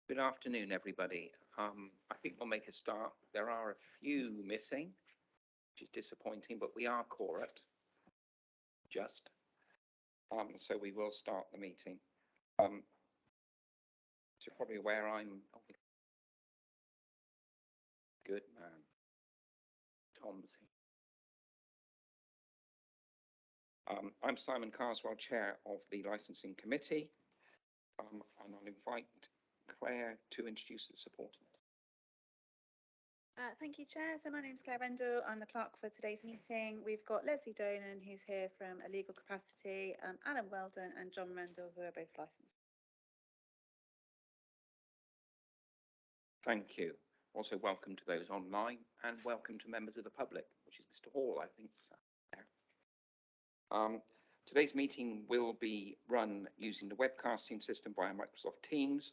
Good afternoon, everybody. I think we'll make a start. There are a few missing, which is disappointing, but we are quorate. So we will start the meeting. So you're probably aware I'm good man. Tom's here. I'm Simon Carswell, Chair of the Licensing Committee, and I'll invite Claire to introduce the supporters. Thank you, Chair. So my name is Claire Rendell. I'm the clerk for today's meeting. We've got Leslie Donan, who's here from a legal capacity, Alan Weldon and John Rendell, who are both licensed. Thank you. Also welcome to those online and welcome to members of the public, which is Mr. Hall, I think. Today's meeting will be run using the webcasting system via Microsoft Teams.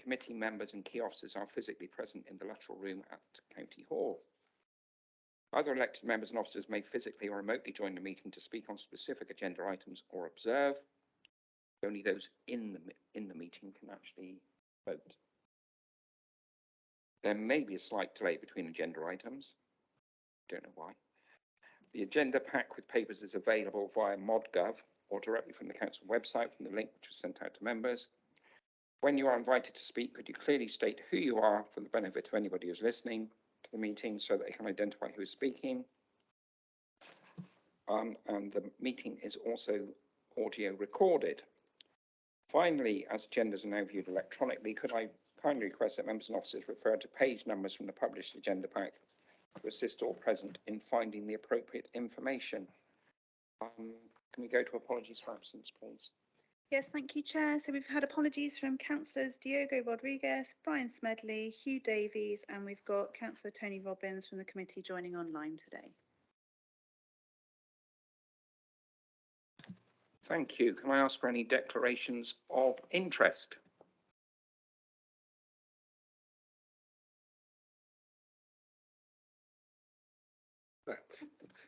Committee members and key officers are physically present in the lateral room at County Hall. Other elected members and officers may physically or remotely join the meeting to speak on specific agenda items or observe. Only those in the meeting can actually vote. There may be a slight delay between agenda items. Don't know why. The agenda pack with papers is available via ModGov or directly from the council website from the link which was sent out to members. When you are invited to speak, could you clearly state who you are for the benefit of anybody who's listening to the meeting so that they can identify who is speaking? And the meeting is also audio recorded. Finally, as agendas are now viewed electronically, could I kindly request that members and officers refer to page numbers from the published agenda pack to assist all present in finding the appropriate information? Can we go to apologies for absence, please? Yes, thank you, Chair. So we've had apologies from Councillors Diogo Rodriguez, Brian Smedley, Hugh Davies, and we've got Councillor Tony Robbins from the committee joining online today. Thank you. Can I ask for any declarations of interest?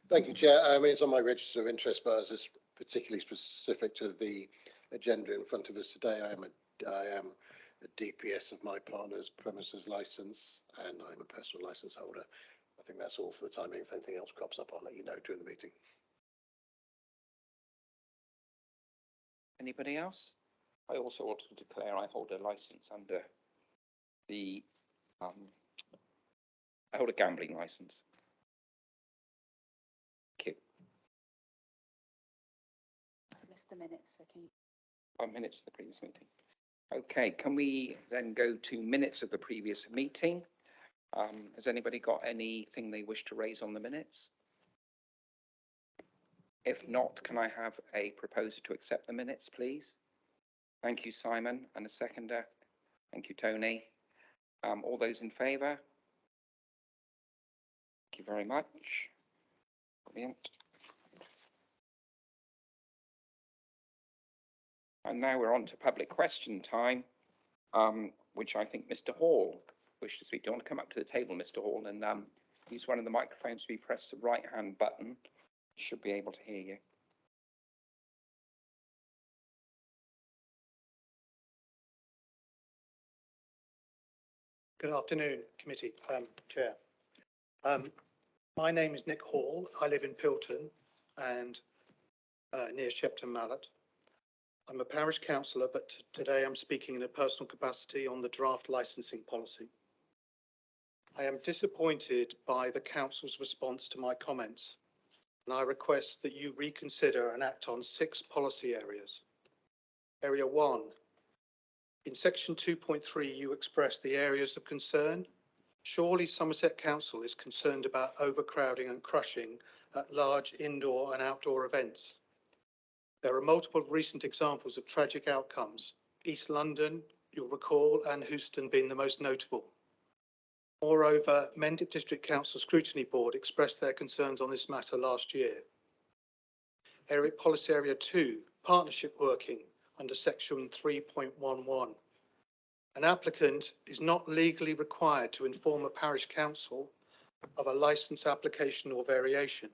Thank you, Chair. I mean, it's on my register of interest, but as it's particularly specific to the agenda in front of us today, I am a DPS of my partner's premises licence, and I'm a personal licence holder. I think that's all for the time being. If anything else crops up, I'll let you know during the meeting. Anybody else? I also want to declare I hold a licence under the I hold a gambling licence. Thank you. I missed the minutes, so can you... Minutes of the previous meeting. Okay, can we then go to minutes of the previous meeting? Has anybody got anything they wish to raise on the minutes? If not, can I have a proposer to accept the minutes, please? Thank you, Simon, and a seconder. Thank you, Tony. All those in favour? Thank you very much. Brilliant. And now we're on to public question time, which I think Mr. Hall wished to speak. Do you want to come up to the table, Mr. Hall, and use one of the microphones? We press the right-hand button. You should be able to hear you. Good afternoon, committee, Chair. My name is Nick Hall. I live in Pilton and near Shepton Mallet. I'm a parish councillor, but today I'm speaking in a personal capacity on the draft licensing policy. I am disappointed by the council's response to my comments, and I request that you reconsider and act on 6 policy areas. Area 1. In section 2.3, you express the areas of concern. Surely Somerset Council is concerned about overcrowding and crushing at large indoor and outdoor events. There are multiple recent examples of tragic outcomes. East London, you'll recall, and Houston being the most notable. Moreover, Mendip District Council Scrutiny Board expressed their concerns on this matter last year. Policy Area 2, partnership working under section 3.11. An applicant is not legally required to inform a parish council of a licence application or variation.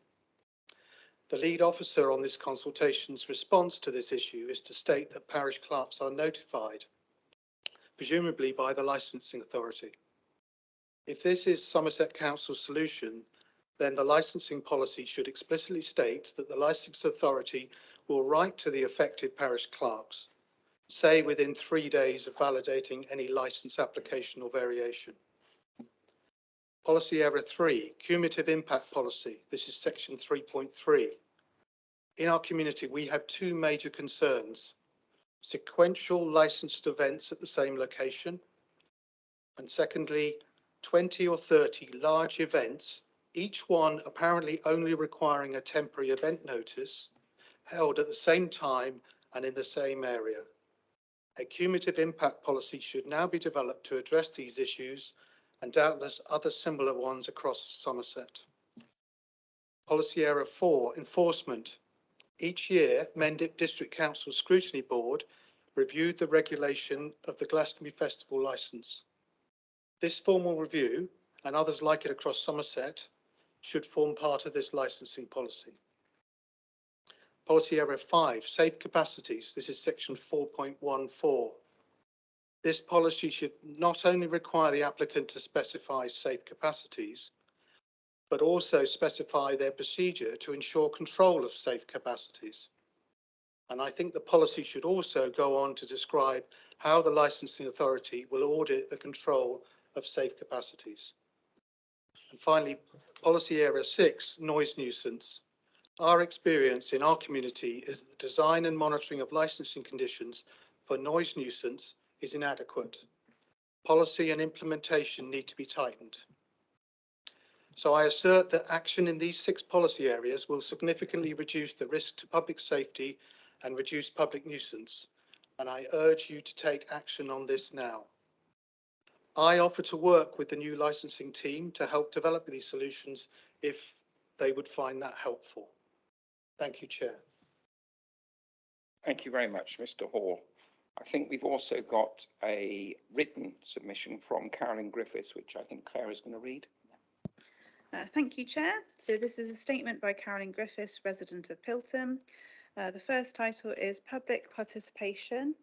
The lead officer on this consultation's response to this issue is to state that parish clerks are notified presumably by the licensing authority. If this is Somerset Council's solution, then the licensing policy should explicitly state that the licensing authority will write to the affected parish clerks, say within 3 days of validating any licence application or variation. Policy Area 3, Cumulative Impact Policy. This is section 3.3. In our community, we have two major concerns: sequential licensed events at the same location, and secondly, 20 or 30 large events, each one apparently only requiring a temporary event notice, held at the same time and in the same area. A cumulative impact policy should now be developed to address these issues and doubtless other similar ones across Somerset. Policy Area 4, Enforcement. Each year, Mendip District Council Scrutiny Board reviewed the regulation of the Glastonbury Festival licence. This formal review, and others like it across Somerset, should form part of this licensing policy. Policy Area 5, Safe Capacities. This is section 4.14. This policy should not only require the applicant to specify safe capacities, but also specify their procedure to ensure control of safe capacities. And I think the policy should also go on to describe how the licensing authority will audit the control of safe capacities. And finally, Policy Area 6, Noise Nuisance. Our experience in our community is that the design and monitoring of licensing conditions for noise nuisance is inadequate. Policy and implementation need to be tightened. So I assert that action in these 6 policy areas will significantly reduce the risk to public safety and reduce public nuisance, and I urge you to take action on this now. I offer to work with the new licensing team to help develop these solutions if they would find that helpful. Thank you, Chair. Thank you very much, Mr. Hall. I think we've also got a written submission from Carolyn Griffiths, which I think Claire is going to read. Thank you, Chair. So this is a statement by Carolyn Griffiths, resident of Pilton. The first title is Public Participation.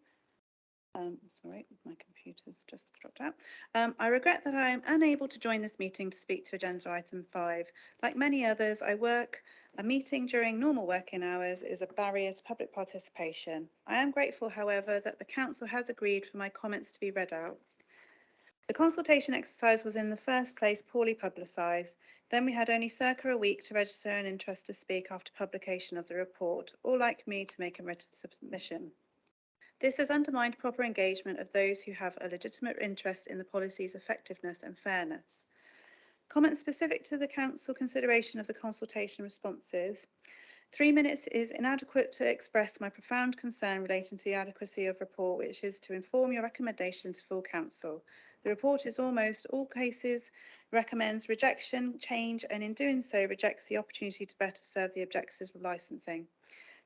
Sorry, my computer's just dropped out. I regret that I am unable to join this meeting to speak to agenda item 5. Like many others, a meeting during normal working hours is a barrier to public participation. I am grateful, however, that the Council has agreed for my comments to be read out. The consultation exercise was in the first place poorly publicised. Then we had only circa a week to register an interest to speak after publication of the report, or like me to make a written submission. This has undermined proper engagement of those who have a legitimate interest in the policy's effectiveness and fairness. Comments specific to the Council consideration of the consultation responses. 3 minutes is inadequate to express my profound concern relating to the adequacy of report, which is to inform your recommendation to full Council. The report is almost all cases recommends rejection, change, and in doing so rejects the opportunity to better serve the objectives of licensing.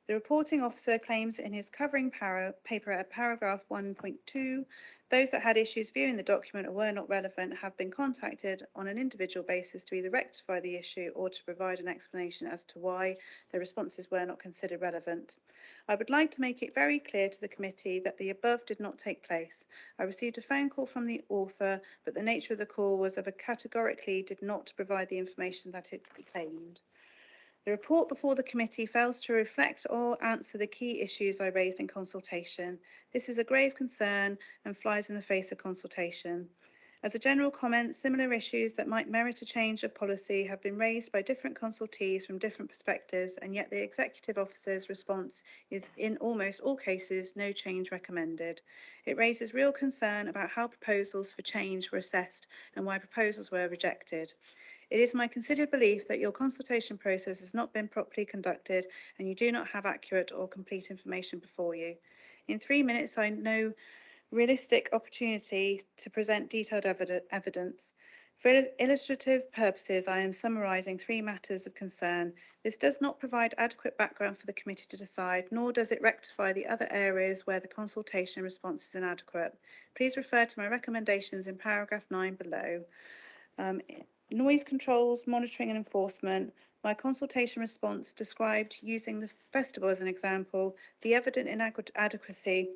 The reporting officer claims in his covering paper at paragraph 1.2, those that had issues viewing the document or were not relevant have been contacted on an individual basis to either rectify the issue or to provide an explanation as to why the responses were not considered relevant. I would like to make it very clear to the committee that the above did not take place. I received a phone call from the author, but the nature of the call was of a categorically did not provide the information that it claimed. The report before the committee fails to reflect or answer the key issues I raised in consultation. This is a grave concern and flies in the face of consultation. As a general comment, similar issues that might merit a change of policy have been raised by different consultees from different perspectives, and yet the executive officer's response is in almost all cases no change recommended. It raises real concern about how proposals for change were assessed and why proposals were rejected. It is my considered belief that your consultation process has not been properly conducted and you do not have accurate or complete information before you. In 3 minutes, I have no realistic opportunity to present detailed evidence. For illustrative purposes, I am summarising 3 matters of concern. This does not provide adequate background for the committee to decide, nor does it rectify the other areas where the consultation response is inadequate. Please refer to my recommendations in paragraph 9 below. Noise controls, monitoring and enforcement. My consultation response described using the festival as an example, the evident inadequacy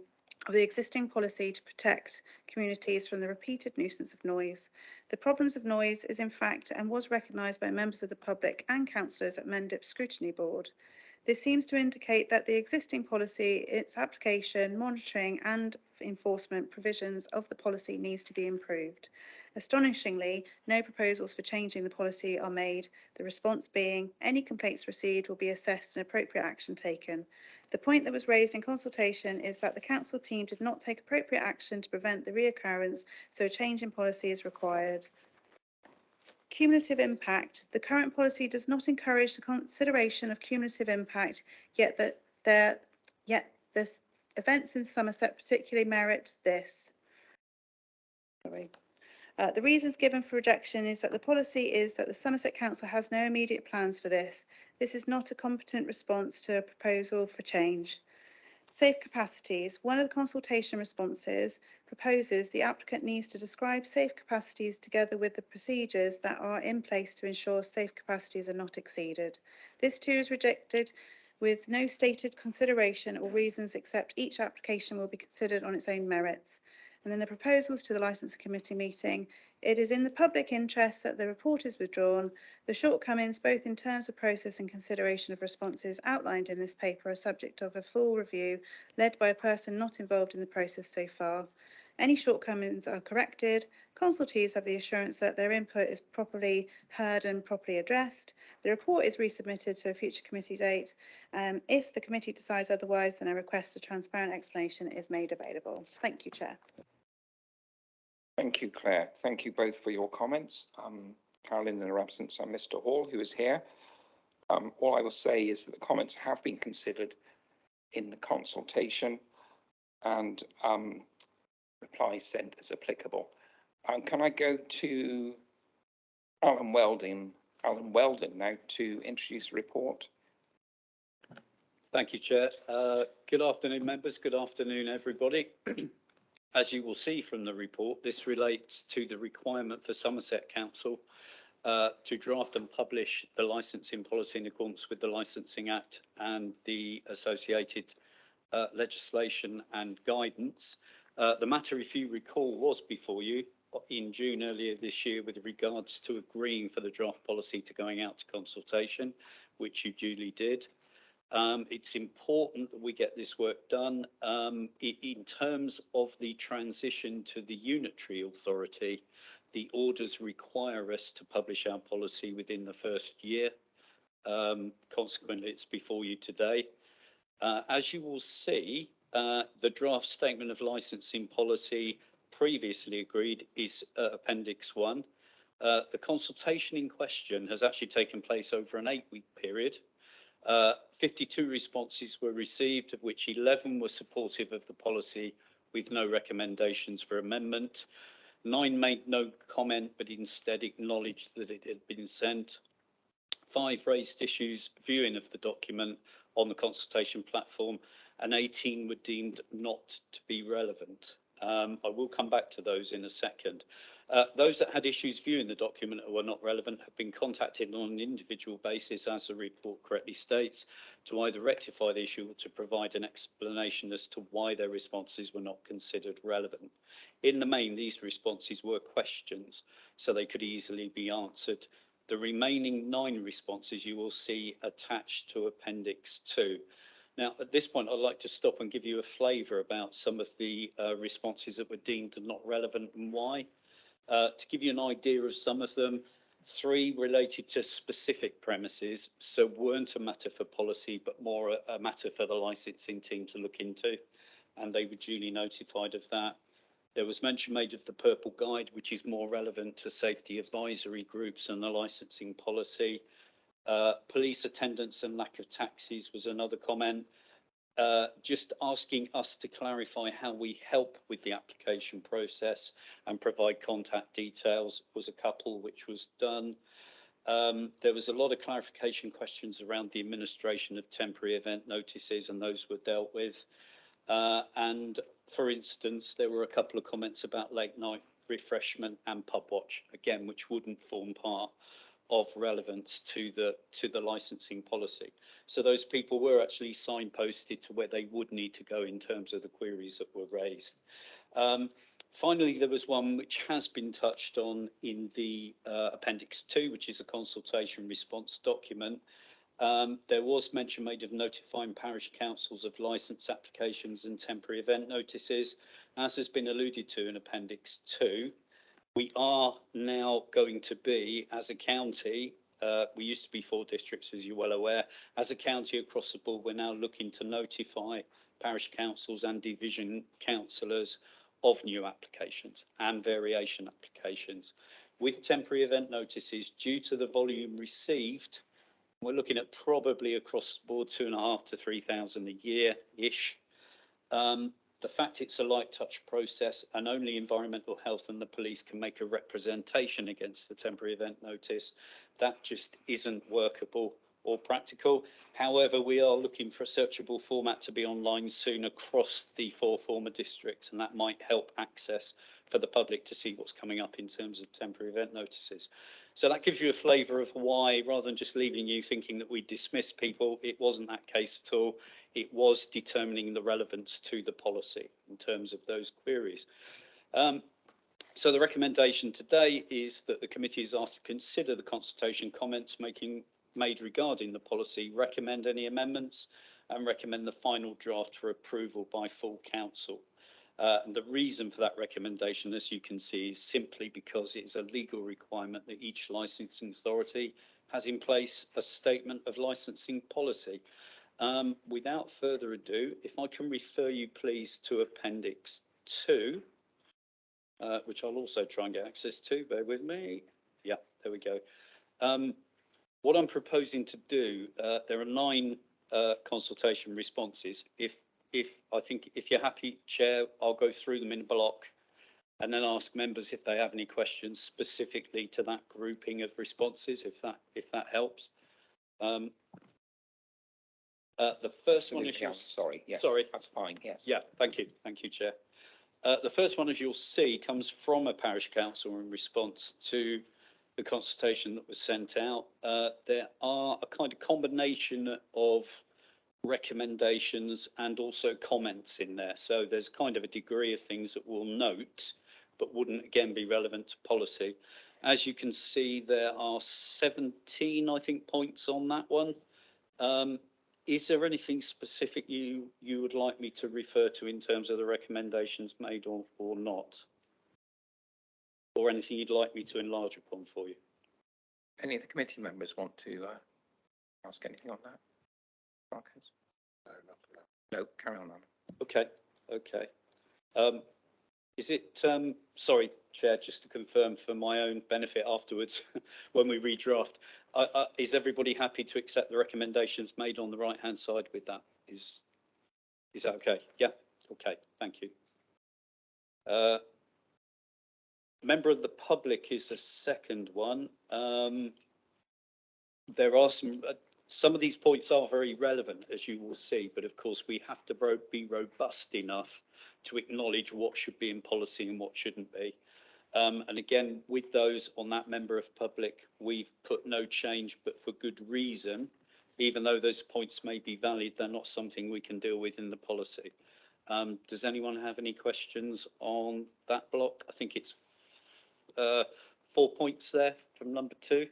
of the existing policy to protect communities from the repeated nuisance of noise. The problems of noise is in fact and was recognised by members of the public and councillors at Mendip Scrutiny Board. This seems to indicate that the existing policy, its application, monitoring and enforcement provisions of the policy needs to be improved. Astonishingly, no proposals for changing the policy are made, the response being any complaints received will be assessed and appropriate action taken. The point that was raised in consultation is that the council team did not take appropriate action to prevent the reoccurrence, so a change in policy is required. Cumulative impact. The current policy does not encourage the consideration of cumulative impact, yet the events in Somerset particularly merit this. The reasons given for rejection is that the policy is that the Somerset Council has no immediate plans for this. This is not a competent response to a proposal for change. Safe capacities. One of the consultation responses proposes the applicant needs to describe safe capacities together with the procedures that are in place to ensure safe capacities are not exceeded. This too is rejected with no stated consideration or reasons except each application will be considered on its own merits. And then the proposals to the licensing committee meeting. It is in the public interest that the report is withdrawn. The shortcomings, both in terms of process and consideration of responses outlined in this paper, are subject of a full review led by a person not involved in the process so far. Any shortcomings are corrected. Consultees have the assurance that their input is properly heard and properly addressed. The report is resubmitted to a future committee date. If the committee decides otherwise, then a request for transparent explanation is made available. Thank you, Chair. Thank you, Claire. Thank you both for your comments. Carolyn, in her absence, and Mr. Hall, who is here. All I will say is that the comments have been considered in the consultation and replies sent as applicable. Can I go to Alan Weldon now to introduce the report? Thank you, Chair. Good afternoon, members. Good afternoon, everybody. As you will see from the report, this relates to the requirement for Somerset Council to draft and publish the licensing policy in accordance with the Licensing Act and the associated legislation and guidance. The matter, if you recall, was before you in June earlier this year with regards to agreeing for the draft policy to going out to consultation, which you duly did. It's important that we get this work done. In terms of the transition to the unitary authority, the orders require us to publish our policy within the first year. Consequently, it's before you today. As you will see, the draft statement of licensing policy previously agreed is Appendix 1. The consultation in question has actually taken place over an 8-week period. 52 responses were received, of which 11 were supportive of the policy with no recommendations for amendment. 9 made no comment, but instead acknowledged that it had been sent. 5 raised issues viewing of the document on the consultation platform, and 18 were deemed not to be relevant. I will come back to those in a second. Those that had issues viewing the document or were not relevant have been contacted on an individual basis, as the report correctly states, to either rectify the issue or to provide an explanation as to why their responses were not considered relevant. In the main, these responses were questions, so they could easily be answered. The remaining 9 responses you will see attached to Appendix 2. Now, at this point, I'd like to stop and give you a flavour about some of the responses that were deemed not relevant and why. To give you an idea of some of them, 3 related to specific premises, so weren't a matter for policy, but more a matter for the licensing team to look into, and they were duly notified of that. There was mention made of the Purple Guide, which is more relevant to safety advisory groups and the licensing policy. Police attendance and lack of taxis was another comment. Just asking us to clarify how we help with the application process and provide contact details was a couple, which was done. There was a lot of clarification questions around the administration of temporary event notices, and those were dealt with. And for instance, there were a couple of comments about late night refreshment and pub watch, again, which wouldn't form part of relevance to the licensing policy. So those people were actually signposted to where they would need to go in terms of the queries that were raised. Finally, there was one which has been touched on in the Appendix 2, which is a consultation response document. There was mention made of notifying parish councils of licence applications and temporary event notices. As has been alluded to in Appendix 2, we are now going to be, as a county, we used to be 4 districts, as you're well aware. As a county across the board, we're now looking to notify parish councils and division councillors of new applications and variation applications. With temporary event notices, due to the volume received, we're looking at probably across the board 2,500 to 3,000 a year-ish. The fact it's a light touch process and only environmental health and the police can make a representation against the temporary event notice, that just isn't workable or practical. However, we are looking for a searchable format to be online soon across the 4 former districts, and that might help access for the public to see what's coming up in terms of temporary event notices. So that gives you a flavour of why, rather than just leaving you thinking that we dismissed people, it wasn't that case at all. It was determining the relevance to the policy in terms of those queries. So the recommendation today is that the committee is asked to consider the consultation comments made regarding the policy, recommend any amendments, and recommend the final draft for approval by full council. And the reason for that recommendation, as you can see, is simply because it is a legal requirement that each licensing authority has in place a statement of licensing policy. Without further ado, if I can refer you please to Appendix 2, which I'll also try and get access to, bear with me. Yeah, there we go. What I'm proposing to do, there are 9 consultation responses. If you're happy, Chair, I'll go through them in block and then ask members if they have any questions specifically to that grouping of responses, if that helps. The first one is sorry, yes, sorry, that's fine. Yes. Yeah, thank you, Chair. The first one, as you'll see, comes from a parish council in response to the consultation that was sent out. There are a kind of combination of recommendations and also comments in there. So there's kind of a degree of things that we'll note, but wouldn't again be relevant to policy. As you can see, there are 17, I think, points on that one. Is there anything specific you would like me to refer to in terms of the recommendations made or not? Or anything you'd like me to enlarge upon for you? Any of the committee members want to ask anything on that? Marcus? No, carry on. Okay. Is it, sorry, Chair, just to confirm for my own benefit afterwards, when we redraft, is everybody happy to accept the recommendations made on the right-hand side with that? Is that okay? Yeah, okay, thank you. Member of the public is the second one. There are some of these points are very relevant, as you will see, but of course we have to be robust enough to acknowledge what should be in policy and what shouldn't be. And again, with those on that member of public, we've put no change, but for good reason. Even though those points may be valid, they're not something we can deal with in the policy. Does anyone have any questions on that block? I think it's 4 points there from number 2.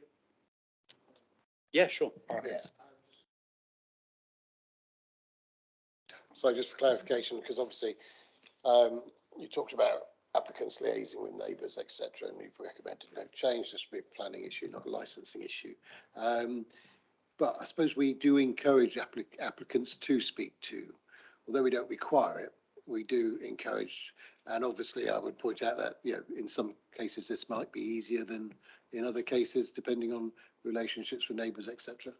Yeah, sure. Yeah. So just for clarification, because obviously you talked about applicants liaising with neighbours, etc., and you've recommended no change. This would be a planning issue, not a licensing issue. But I suppose we do encourage applicants to speak to, although we don't require it, we do encourage. And obviously I would point out that, in some cases this might be easier than in other cases, depending on relationships with neighbours, etc.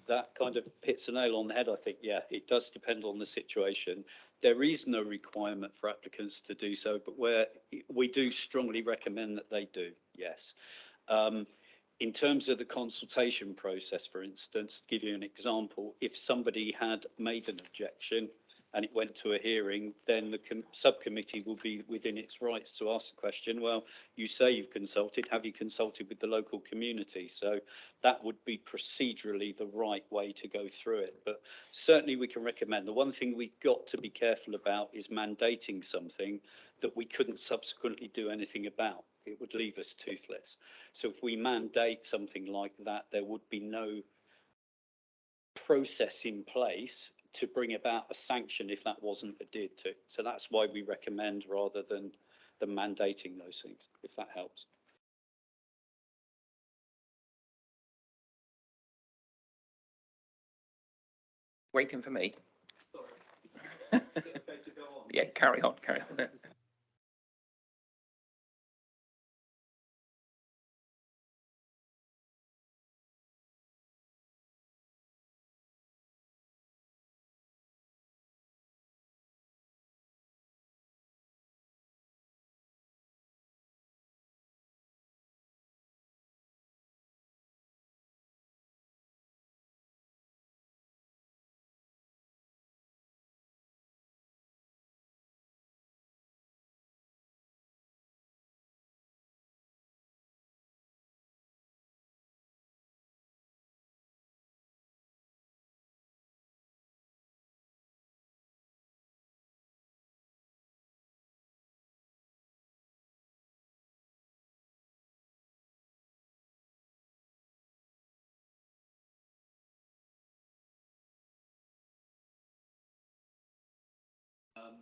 That kind of hits a nail on the head, I think. Yeah, it does depend on the situation. There is no requirement for applicants to do so, but where we do strongly recommend that they do, yes. In terms of the consultation process, for instance, to give you an example, if somebody had made an objection and it went to a hearing, then the subcommittee will be within its rights to ask the question, well, you say you've consulted, have you consulted with the local community? So that would be procedurally the right way to go through it. But certainly we can recommend. The one thing we've got to be careful about is mandating something that we couldn't subsequently do anything about. It would leave us toothless. So if we mandate something like that, there would be no process in place to bring about a sanction if that wasn't adhered to. So that's why we recommend rather than mandating those things, if that helps. Waiting for me. Sorry. Is it okay to go on? Yeah, carry on, carry on.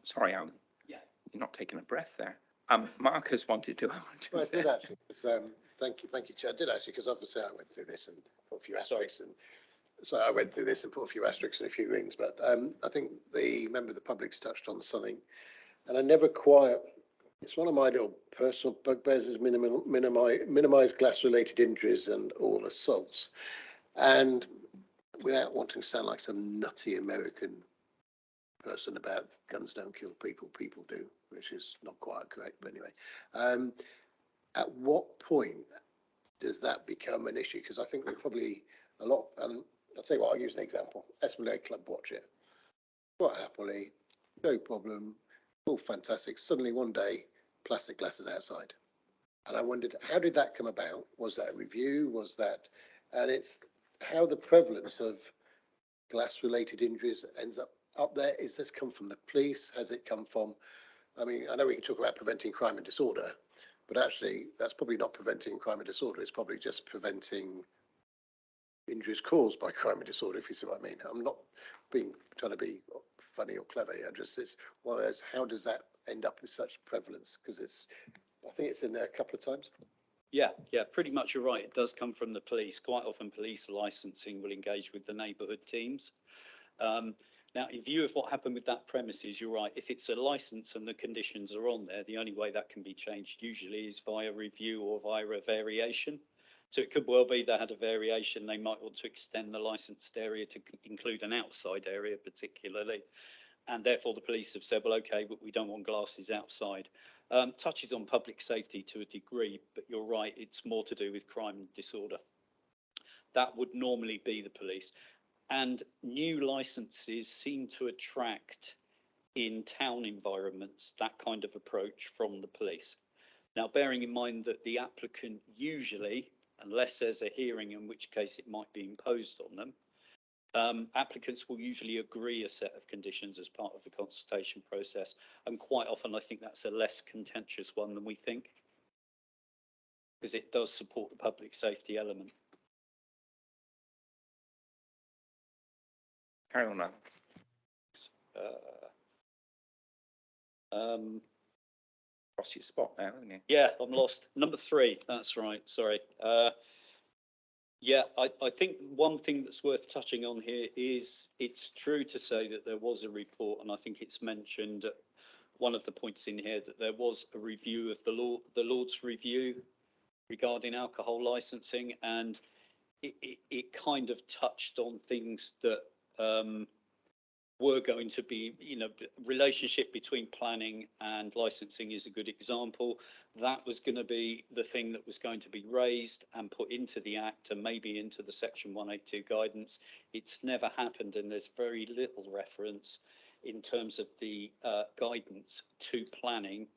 Sorry, Alan. Yeah. You're not taking a breath there. Marcus wanted to. Well, I did actually. Thank you, Chair. I did actually, because obviously I went through this and put a few asterisks and so I went through this and put a few asterisks and a few rings. But I think the member of the public's touched on something, and I never quite. It's one of my little personal bugbears is minimize glass-related injuries and all assaults, and without wanting to sound like some nutty American person about guns don't kill people, people do, which is not quite correct, but anyway. At what point does that become an issue? Because I think we're probably a lot, and I'll tell you what, I'll use an example. Esplanade Club watch it. Quite happily, no problem, all fantastic. Suddenly one day, plastic glasses outside. And I wondered, how did that come about? Was that a review? Was that, and it's how the prevalence of glass-related injuries ends up there. Is this come from the police? Has it come from, I mean, I know we can talk about preventing crime and disorder, but actually that's probably not preventing crime and disorder. It's probably just preventing injuries caused by crime and disorder, if you see what I mean. I'm not trying to be funny or clever here. Just it's one of those, how does that end up with such prevalence? Because I think it's in there a couple of times. Yeah, pretty much you're right. It does come from the police. Quite often police licensing will engage with the neighbourhood teams. Now, in view of what happened with that premises, you're right. If it's a license and the conditions are on there, the only way that can be changed usually is via review or via a variation. So it could well be they had a variation. They might want to extend the licensed area to include an outside area particularly. And therefore the police have said, well, okay, but we don't want glasses outside. Touches on public safety to a degree, but you're right, it's more to do with crime and disorder. That would normally be the police. And new licenses seem to attract in town environments that kind of approach from the police. Now, bearing in mind that the applicant usually, unless there's a hearing, in which case it might be imposed on them, applicants will usually agree a set of conditions as part of the consultation process. And quite often, I think that's a less contentious one than we think, because it does support the public safety element. Carry on, Alan. Lost your spot now, haven't you? Yeah, I'm lost. Number 3, that's right, sorry. Yeah, I think one thing that's worth touching on here is it's true to say that there was a report, and I think it's mentioned at one of the points in here that there was a review of the Lord's Review regarding alcohol licensing, and it kind of touched on things that were going to be, relationship between planning and licensing is a good example. That was going to be the thing that was going to be raised and put into the Act and maybe into the Section 182 guidance. It's never happened, and there's very little reference in terms of the guidance to planning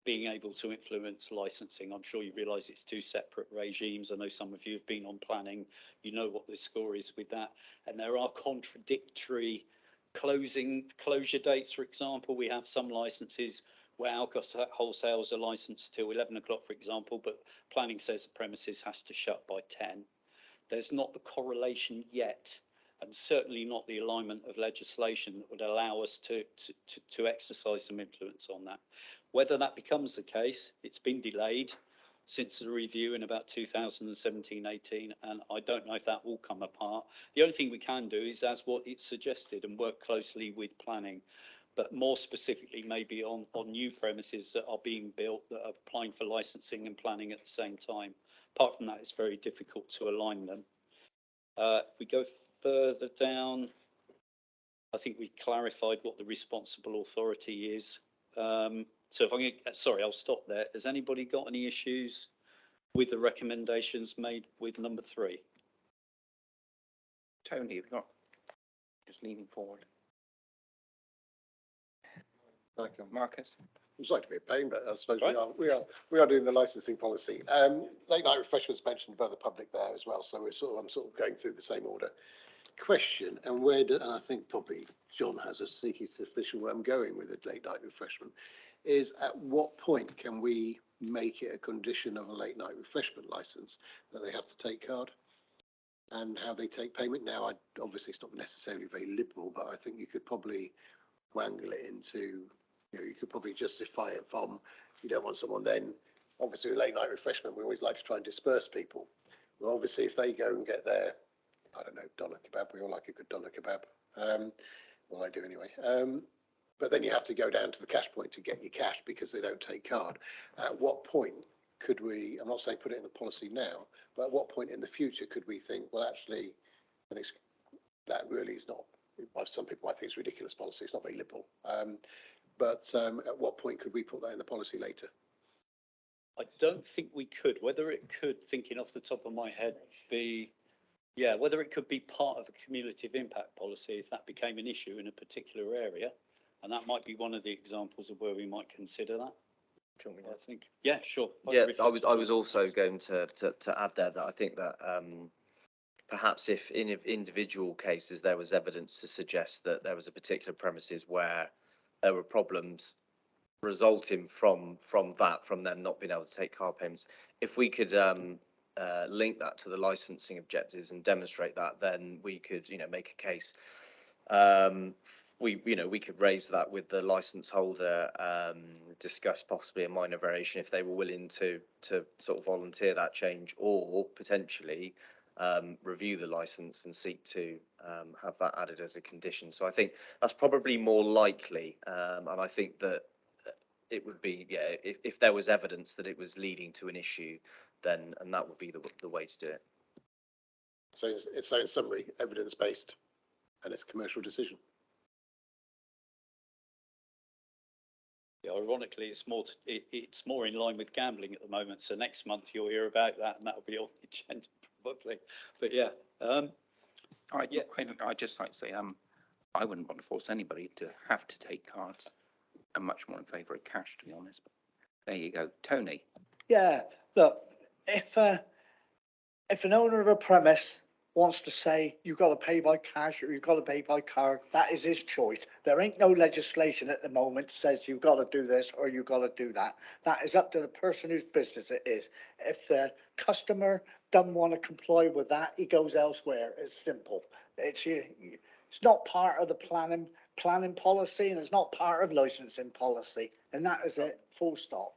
being able to influence licensing. I'm sure you realise it's two separate regimes. I know some of you have been on planning. You know what the score is with that. And there are contradictory closure dates, for example. We have some licences where alcohol sales are licensed till 11 o'clock, for example, but planning says the premises has to shut by 10. There's not the correlation yet, and certainly not the alignment of legislation that would allow us to exercise some influence on that. Whether that becomes the case, it's been delayed since the review in about 2017-18, and I don't know if that will come apart. The only thing we can do is, as what it's suggested, and work closely with planning, but more specifically maybe on new premises that are being built that are applying for licensing and planning at the same time. Apart from that, it's very difficult to align them. If we go further down, I think we've clarified what the responsible authority is. So if I can, sorry, I'll stop there. Has anybody got any issues with the recommendations made with number 3? Tony, you've got, just leaning forward. Thank you. Marcus? I'm sorry to be a pain, but I suppose Right. we are doing the licensing policy. Late night refreshments mentioned by the public there as well, so I'm sort of going through the same order. Question, and and I think probably John has a sneaky suspicion where I'm going with a late night refreshment, is at what point can we make it a condition of a late night refreshment license that they have to take card? And how they take payment now, obviously it's not necessarily very liberal, but I think you could probably wangle it into, you could probably justify it from, you don't want someone then, obviously with late night refreshment, we always like to try and disperse people. Well, obviously if they go and get their, I don't know, doner kebab, we all like a good doner kebab, well I do anyway, but then you have to go down to the cash point to get your cash because they don't take card. At what point could we, I'm not saying put it in the policy now, but at what point in the future could we think, well actually, that really is not, some people might think it's a ridiculous policy, it's not very liberal. But at what point could we put that in the policy later? I don't think we could. Whether it could, thinking off the top of my head, be, yeah, whether it could be part of a cumulative impact policy if that became an issue in a particular area. And that might be one of the examples of where we might consider that. I think, yeah, sure. Yeah, I was also going to add there that I think that perhaps if in individual cases there was evidence to suggest that there was a particular premises where there were problems resulting from them not being able to take car payments, if we could link that to the licensing objectives and demonstrate that, then we could, make a case. We could raise that with the license holder, discuss possibly a minor variation if they were willing to sort of volunteer that change, or potentially review the license and seek to have that added as a condition. So I think that's probably more likely, and I think that it would be, yeah, if there was evidence that it was leading to an issue, then and that would be the way to do it. So it's in summary, evidence based, and it's a commercial decision. Yeah, ironically, it's more in line with gambling at the moment. So next month you'll hear about that, and that'll be on the agenda probably. But yeah, I'd just like to say, I wouldn't want to force anybody to have to take cards. I'm much more in favour of cash, to be honest. But there you go, Tony. Yeah, look, if an owner of a premise wants to say you've got to pay by cash or you've got to pay by card, that is his choice. There ain't no legislation at the moment that says you've got to do this or you've got to do that. That is up to the person whose business it is. If the customer doesn't want to comply with that, he goes elsewhere. It's simple. It's not part of the planning policy, and it's not part of licensing policy, and that is it, full stop.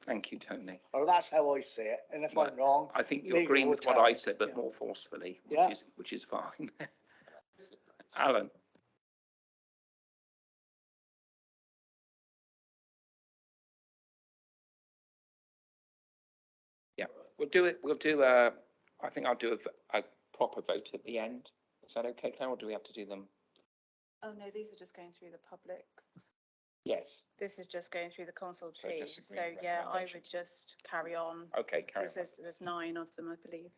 Thank you, Tony. Or that's how I see it, and if I'm wrong, I think you're legal agreeing will with what tell I me. said, but Yeah. more forcefully, Yeah. which is fine. Alan. Yeah, we'll do it. I think I'll do a proper vote at the end. Is that okay, Claire, or do we have to do them? Oh, no, these are just going through the public. Yes. This is just going through the consultee. just So, agreeing yeah, I would recommendations. just carry on. Okay, carry on. Because there's 9 of them, I believe.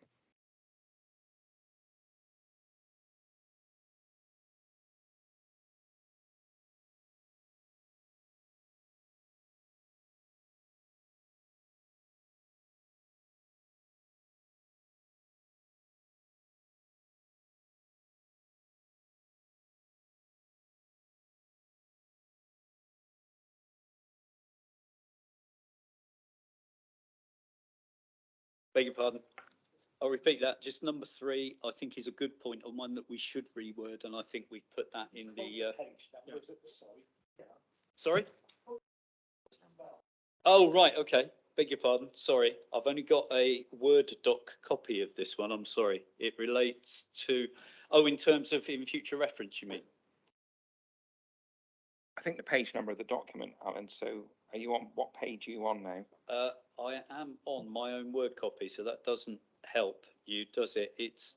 Beg your pardon. I'll repeat that. Just number 3, I think is a good point, and one that we should reword, and I think we've put that in the, sorry? Oh, right, okay. Beg your pardon. Sorry. I've only got a Word doc copy of this one. I'm sorry. It relates to, oh, in terms of in future reference, you mean? I think the page number of the document, Alan, so are you on, what page are you on now? I am on my own Word copy, so that doesn't help you, does it? It's,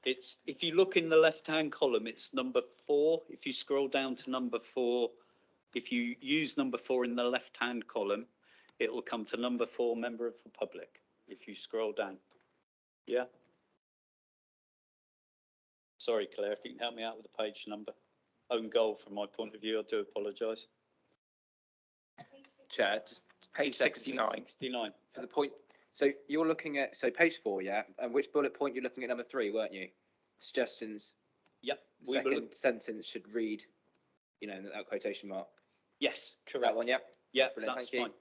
if you look in the left-hand column, it's number 4. If you scroll down to number 4, if you use number 4 in the left-hand column, it will come to number 4, member of the public, if you scroll down. Yeah? Sorry, Claire, if you can help me out with the page number. Own goal from my point of view, I do apologise. Chair, just Page 69. 69. for the point, so you're looking at, so page 4, yeah, and which bullet point you're looking at number 3, weren't you? Suggestions, Yep. We will, second sentence should read, you know, that quotation mark. yes, That correct. one, yeah? Yeah, Brilliant, that's thank you. fine.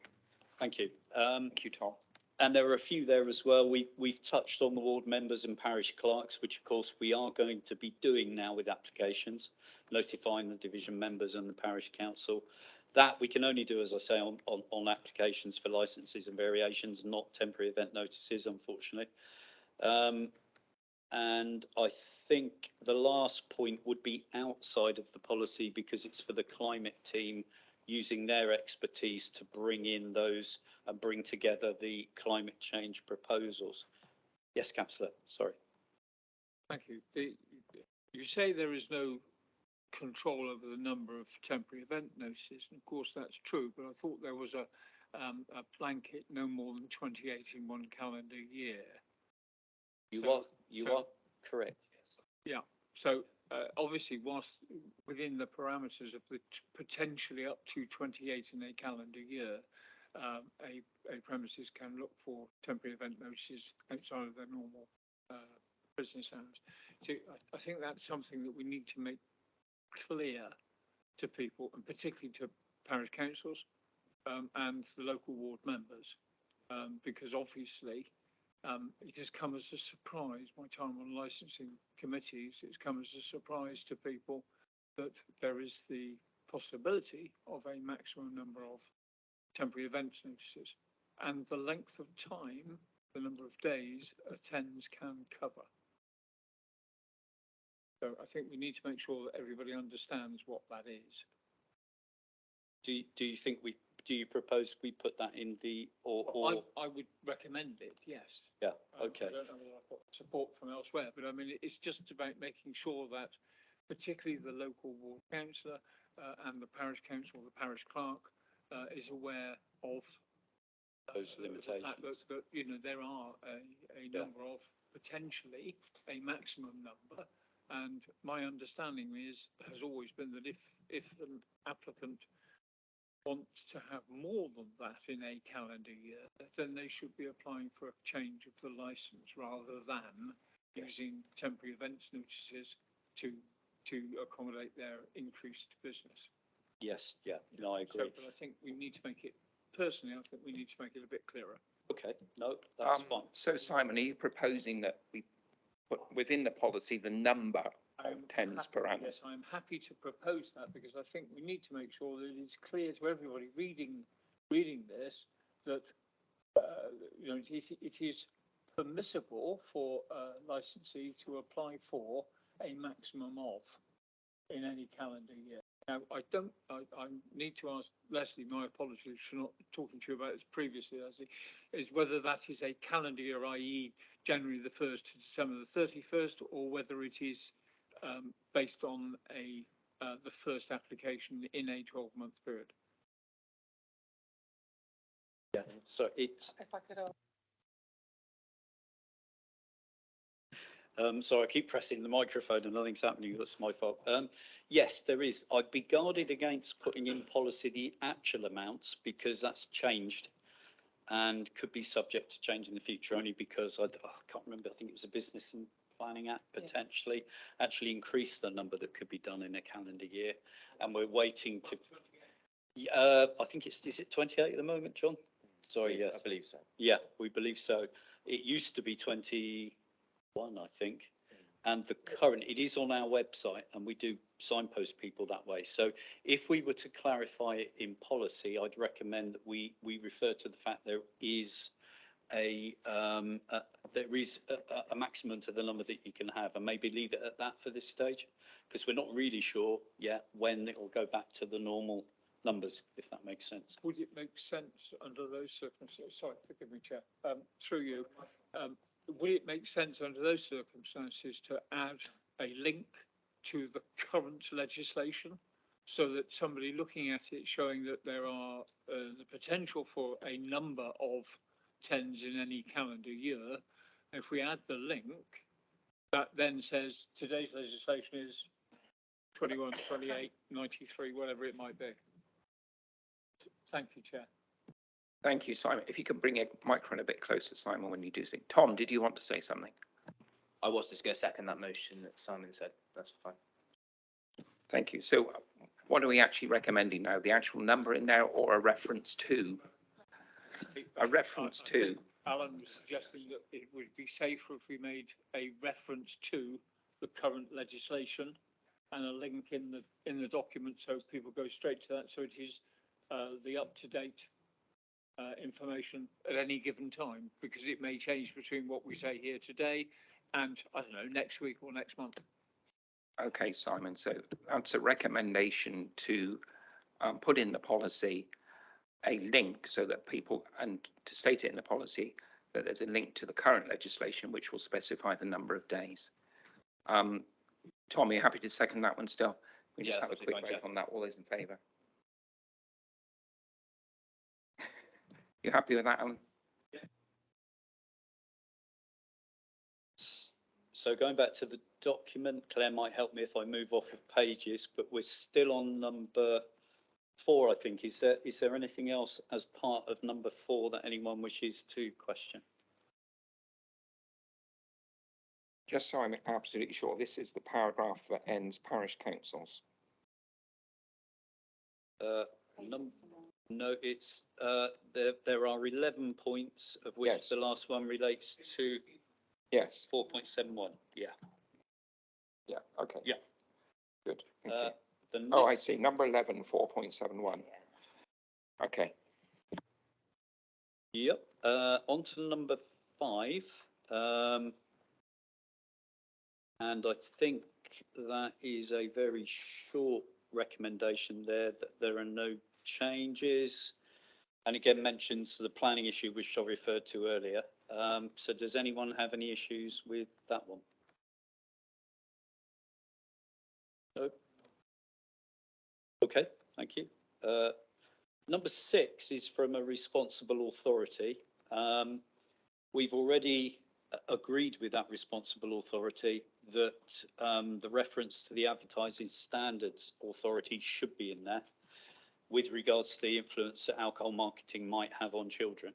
Thank you. Thank you, Tom. And there are a few there as well. We've touched on the ward members and parish clerks, which of course we are going to be doing now with applications, notifying the division members and the parish council. That we can only do, as I say, on applications for licences and variations, not temporary event notices, unfortunately. And I think the last point would be outside of the policy because it's for the climate team using their expertise to bring in those and bring together the climate change proposals. Yes, Councillor, sorry. Thank you. You say there is no control over the number of temporary event notices, and of course that's true, but I thought there was a blanket no more than 28 in one calendar year. You are correct. Yeah, so obviously whilst within the parameters of the potentially up to 28 in a calendar year, a premises can look for temporary event notices outside of their normal business hours. So I think that's something that we need to make clear to people, and particularly to parish councils and the local ward members, because obviously it has come as a surprise. My time on licensing committees, it's come as a surprise to people that there is the possibility of a maximum number of temporary events notices, and the length of time, the number of days attends can cover. So I think we need to make sure that everybody understands what that is. Do you think do you propose we put that in the, or? I would recommend it, yes. Yeah, okay. I don't know whether I've got support from elsewhere, but I mean, it's just about making sure that particularly the local ward councillor and the parish council, the parish clerk is aware of Those limitations. that, you know, there are a number of potentially a maximum number. And my understanding has always been that if an applicant wants to have more than that in a calendar year, then they should be applying for a change of the licence rather than using temporary events notices to accommodate their increased business. Yes, yeah, no, I agree. So, but I think we need to make it, personally, I think we need to make it a bit clearer. Okay, no, that's fine. So Simon, are you proposing that we put within the policy the number of tens per annum? Yes, I'm happy to propose that because I think we need to make sure that it's clear to everybody reading this that you know, it is permissible for a licensee to apply for a maximum of in any calendar year. Now, I need to ask Leslie, my apologies for not talking to you about this previously, Leslie, is whether that is a calendar year, i.e. January the 1st to December the 31st, or whether it is based on the first application in a 12-month period. Yeah, so it's. If I could So I keep pressing the microphone and nothing's happening. That's my fault. Yes, there is. I'd be guarded against putting in policy the actual amounts because that's changed and could be subject to change in the future only because I can't remember. I think it was a Business and Planning Act potentially actually increased the number that could be done in a calendar year. And we're waiting to. I think is it 28 at the moment, John? Sorry, yes. I believe so. Yeah, we believe so. It used to be 21, I think. And the current, it is on our website and we do signpost people that way. So if we were to clarify it in policy, I'd recommend that we refer to the fact there is a maximum to the number that you can have, and maybe leave it at that for this stage, because we're not really sure yet when it will go back to the normal numbers, if that makes sense. Would it make sense under those circumstances, sorry, forgive me, Chair, through you, would it make sense under those circumstances to add a link to the current legislation so that somebody looking at it showing that there are the potential for a number of tens in any calendar year, if we add the link, that then says today's legislation is 21, 28, 93, whatever it might be. Thank you, Chair. Thank you, Simon. If you can bring your microphone a bit closer, Simon, when you do speak. Tom, did you want to say something? I was just going to second that motion that Simon said. That's fine. Thank you. So what are we actually recommending now? The actual number in there or a reference to? A reference to? Alan was suggesting that it would be safer if we made a reference to the current legislation and a link in the document so people go straight to that. So it is the up-to-date information at any given time, because it may change between what we say here today and, I don't know, next week or next month. Okay, Simon, so that's a recommendation to put in the policy a link so that people, and to state it in the policy, that there's a link to the current legislation which will specify the number of days. Tom, are you happy to second that one still? We just Yeah, have a that's quick fine, vote Chair. on that. All those in favour? You happy with that, Alan? So going back to the document, Claire might help me if I move off of pages, but we're still on number 4, I think. Is there anything else as part of number 4 that anyone wishes to question? Just so I'm absolutely sure, this is the paragraph that ends parish councils. No, it's there are 11 points, of which Yes. the last one relates to Yes. 4.71. Yeah. Yeah. Okay. Yeah. Good. Thank Uh, you. the Oh, I next, see. Number 11, 4.71. Okay. yep. On to number 5. And I think that is a very short recommendation there, that there are no changes. And again, mentions the planning issue, which I referred to earlier. So does anyone have any issues with that one? No? Okay, thank you. Number 6 is from a responsible authority. We've already agreed with that responsible authority that the reference to the Advertising Standards Authority should be in there with regards to the influence that alcohol marketing might have on children.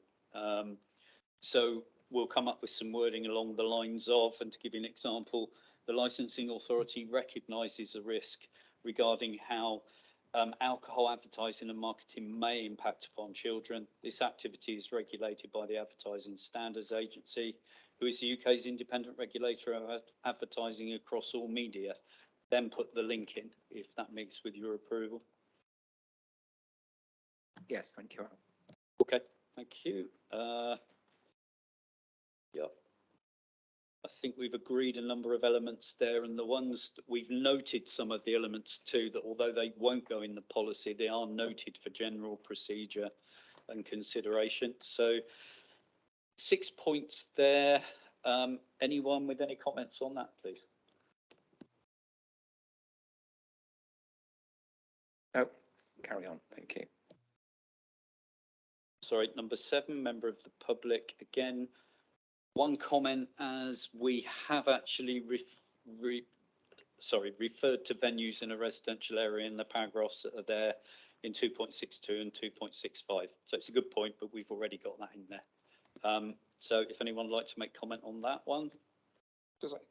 So we'll come up with some wording along the lines of, and to give you an example, the licensing authority recognises a risk regarding how alcohol advertising and marketing may impact upon children. This activity is regulated by the Advertising Standards Agency, who is the UK's independent regulator of advertising across all media. Then put the link in, if that meets with your approval. Yes, thank you, Alan. Okay, thank you. Yeah, I think we've agreed a number of elements there, and the ones that we've noted some of the elements too, that although they won't go in the policy, they are noted for general procedure and consideration. So 6 points there. Anyone with any comments on that, please? No, carry on. Thank you. Sorry, number 7, member of the public. Again, one comment, as we have actually referred to venues in a residential area in the paragraphs that are there in 2.62 and 2.65. So it's a good point, but we've already got that in there. So if anyone would like to make comment on that one.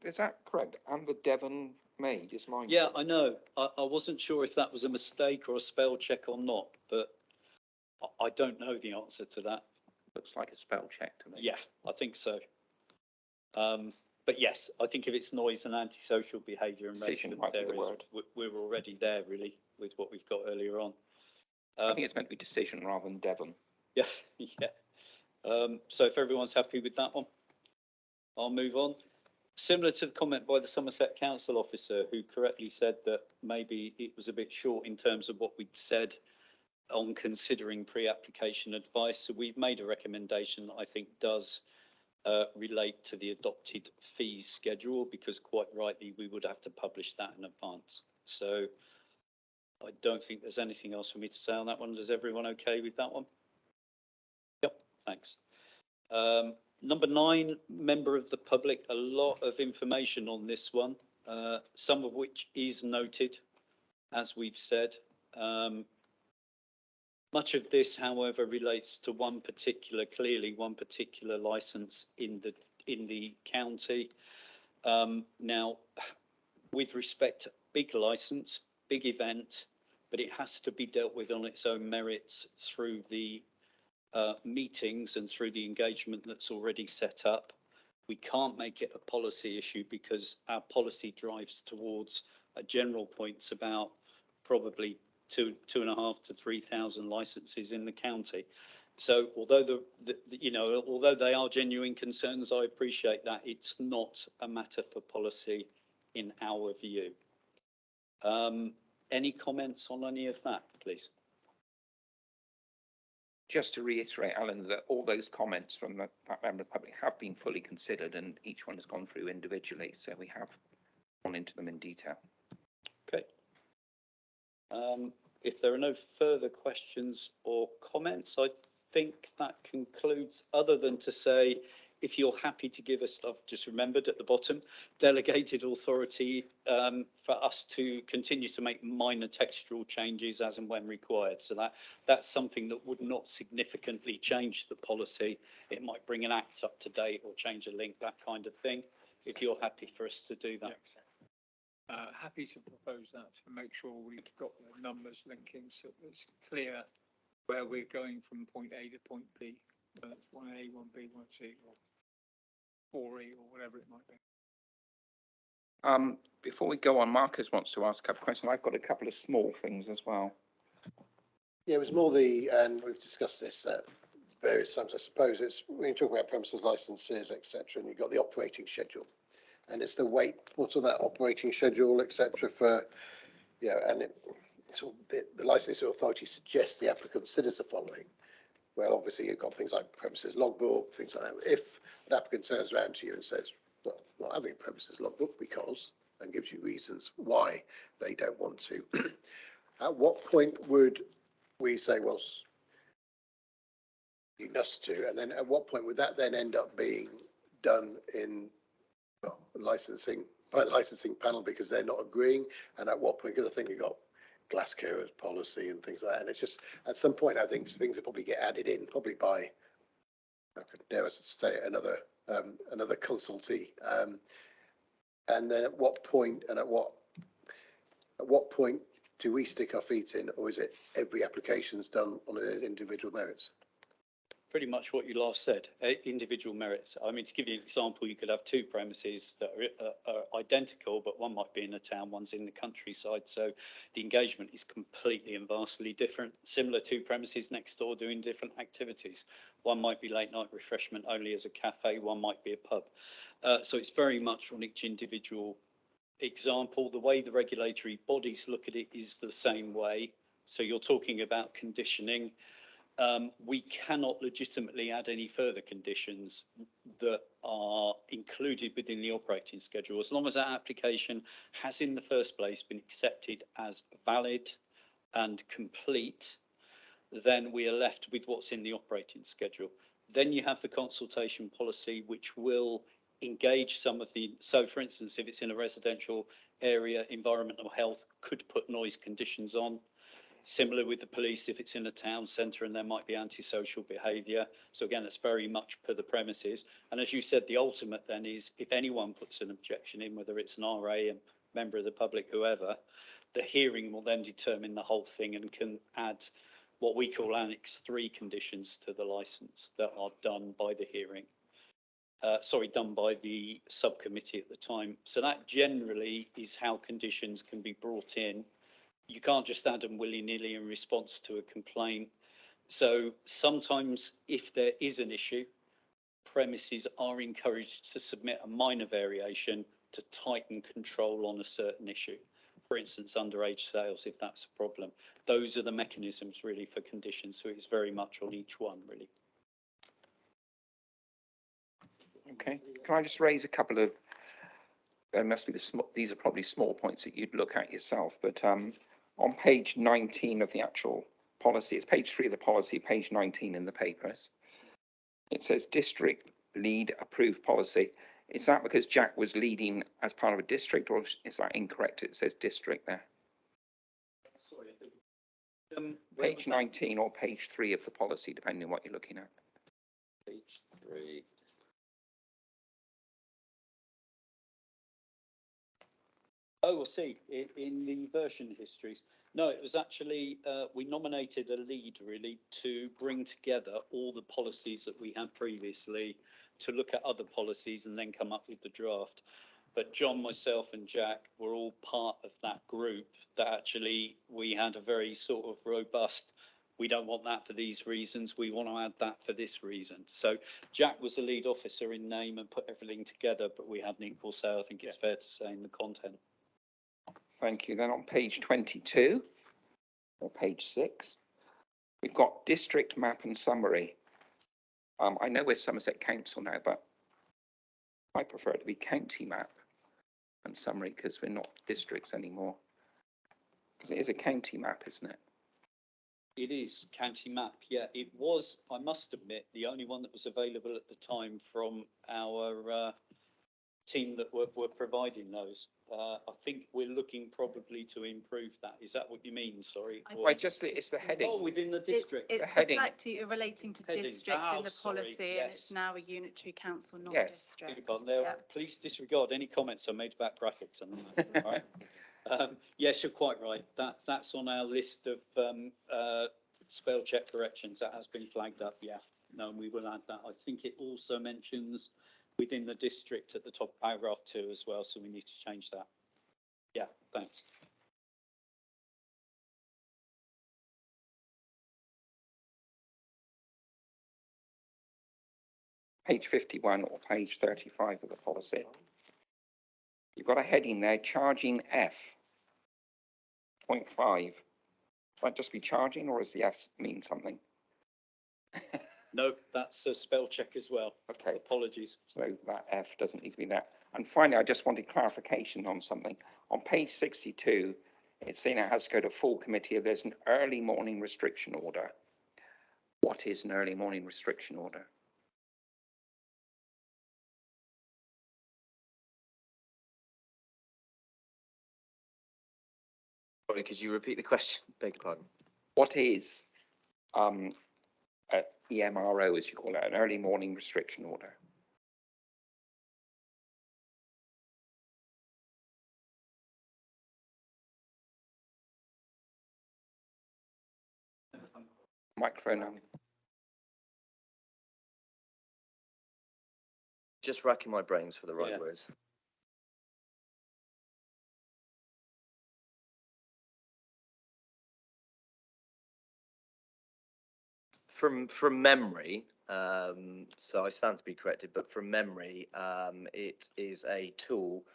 Is that correct? And the Devon Maid is mine. Yeah, I know. I wasn't sure if that was a mistake or a spell check or not, but I don't know the answer to that. Looks like a spell check to me. Yeah, I think so. But yes, I think if it's noise and antisocial behaviour and Decision relevant might be the areas, word. we're already there really with what we've got earlier on. I think it's meant to be decision rather than Devon. Yeah, yeah. So if everyone's happy with that one, I'll move on. Similar to the comment by the Somerset Council officer, who correctly said that maybe it was a bit short in terms of what we'd said on considering pre-application advice. So we've made a recommendation that I think does relate to the adopted fees schedule, because quite rightly, we would have to publish that in advance. So I don't think there's anything else for me to say on that one. Is everyone okay with that one? Yep, thanks. Number 9, member of the public, a lot of information on this one, some of which is noted, as we've said. Much of this, however, relates to one particular licence in the county. Now, with respect to big licence, big event, but it has to be dealt with on its own merits through the meetings and through the engagement that's already set up. We can't make it a policy issue because our policy drives towards a general points about probably 2,500 to 3,000 licenses in the county. So although although they are genuine concerns, I appreciate that it's not a matter for policy in our view. Any comments on any of that, please? Just to reiterate, Alan, that all those comments from that member of the public have been fully considered and each one has gone through individually. So we have gone into them in detail. Okay. If there are no further questions or comments, I think that concludes, other than to say, if you're happy to give us stuff, just remembered at the bottom, delegated authority for us to continue to make minor textual changes as and when required. So that's something that would not significantly change the policy. It might bring an act up to date or change a link, that kind of thing, if you're happy for us to do that. Happy to propose that to make sure we've got the numbers linking so it's clear where we're going from point A to point B, whether it's 1A, 1B, 1C, or 4E, or whatever it might be. Before we go on, Marcus wants to ask a couple of questions. I've got a couple of small things as well. Yeah, it was more and we've discussed this at various times, I suppose. It's when you talk about premises licenses, etc., and you've got the operating schedule. And it's the what's on that operating schedule, etc. for, and the licensing authority suggests the applicant considers the following. Well, obviously you've got things like premises logbook, things like that. If an applicant turns around to you and says, well, not having a premises logbook because, and gives you reasons why they don't want to, at what point would we say, well, you must to, and then at what point would that then end up being done in licensing panel because they're not agreeing, and at what point, because I think you've got Glasgow as policy and things like that, and it's just at some point I think things will probably get added in, probably by, I could dare us to say another consultee, and then at what point and at what point do we stick our feet in, or is it every application's done on its individual merits? Pretty much what you last said, individual merits. I mean, to give you an example, you could have 2 premises that are identical, but one might be in a town, one's in the countryside. So the engagement is completely and vastly different. Similar 2 premises next door doing different activities. One might be late night refreshment only as a cafe, one might be a pub. So it's very much on each individual example. The way the regulatory bodies look at it is the same way. So you're talking about conditioning. We cannot legitimately add any further conditions that are included within the operating schedule. As long as that application has in the first place been accepted as valid and complete, then we are left with what's in the operating schedule. Then you have the consultation policy, which will engage some of the, so for instance, if it's in a residential area, environmental health could put noise conditions on. Similar with the police, if it's in a town centre and there might be antisocial behaviour. So again, it's very much per the premises. And as you said, the ultimate then is if anyone puts an objection in, whether it's an RA, a member of the public, whoever, the hearing will then determine the whole thing and can add what we call Annex 3 conditions to the licence that are done by the hearing. Done by the subcommittee at the time. So that generally is how conditions can be brought in. You can't just add them willy-nilly in response to a complaint. So sometimes if there is an issue, premises are encouraged to submit a minor variation to tighten control on a certain issue. For instance, underage sales, if that's a problem. Those are the mechanisms really for conditions. So it's very much on each one really. Okay, can I just raise a couple of, there must be these are probably small points that you'd look at yourself, but on page 19 of the actual policy, it's page 3 of the policy, page 19 in the papers. It says district lead approved policy. Is that because Jack was leading as part of a district, or is that incorrect? It says district there. Sorry, Page 19 or page 3 of the policy, depending on what you're looking at. Page 3. Oh, I see. In the version histories. No, it was actually, we nominated a lead really to bring together all the policies that we had previously, to look at other policies and then come up with the draft. But John, myself and Jack were all part of that group that actually we had a very sort of robust, we don't want that for these reasons, we want to add that for this reason. So Jack was the lead officer in name and put everything together, but we had an equal say, I think it's fair to say, in the content. Thank you. Then on page 22 or page 6, we've got district map and summary. I know we're Somerset Council now, but I prefer it to be county map and summary because we're not districts anymore. Because it is a county map, isn't it? It is county map. Yeah, it was, I must admit, the only one that was available at the time from our team that were providing those. I think we're looking probably to improve that. Is that what you mean? Sorry. Well, it's the heading. Oh, within the district. It's The the heading. fact that you're relating to Heading. district in Oh, the sorry, policy, and yes. it's now a unitary council, not Yes. district. Now, Yeah. please disregard any comments I made about graphics on that. All right. Yes, you're quite right. That's on our list of spell check corrections. That has been flagged up. Yeah, no, we will add that. I think it also mentions within the district at the top of paragraph 2 as well. So we need to change that. Yeah, thanks. Page 51 or page 35 of the policy. You've got a heading there, charging F. 0.5. Might just be charging, or does the F mean something? No, that's a spell check as well. Okay. Apologies. So that F doesn't need to be there. And finally, I just wanted clarification on something. On page 62, it's saying it has to go to full committee if there's an early morning restriction order. What is an early morning restriction order? Sorry, could you repeat the question? Beg your pardon. What is a EMRO, as you call it, an early morning restriction order? Microphone on. Just racking my brains for the right Yeah. words. From memory, so I stand to be corrected, but from memory, it is a tool,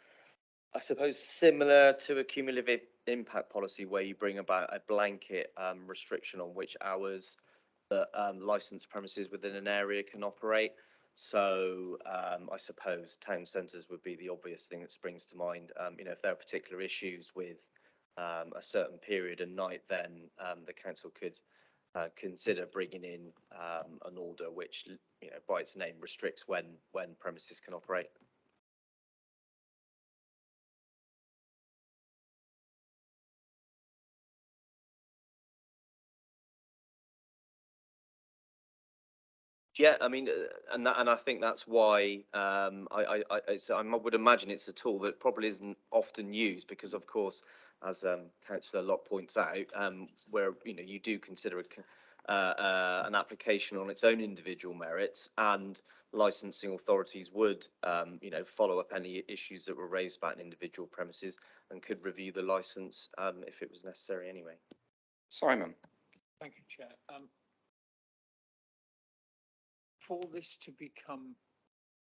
I suppose, similar to a cumulative impact policy where you bring about a blanket restriction on which hours that licensed premises within an area can operate. So I suppose town centres would be the obvious thing that springs to mind. If there are particular issues with a certain period and night, then the council could consider bringing in an order which, by its name, restricts when premises can operate. Yeah, I mean, and I think that's why I would imagine it's a tool that probably isn't often used because, of course, as Councillor Locke points out, where you do consider an application on its own individual merits, and licensing authorities would follow up any issues that were raised about an individual premises and could review the licence if it was necessary anyway. Simon. Thank you, Chair. For this to become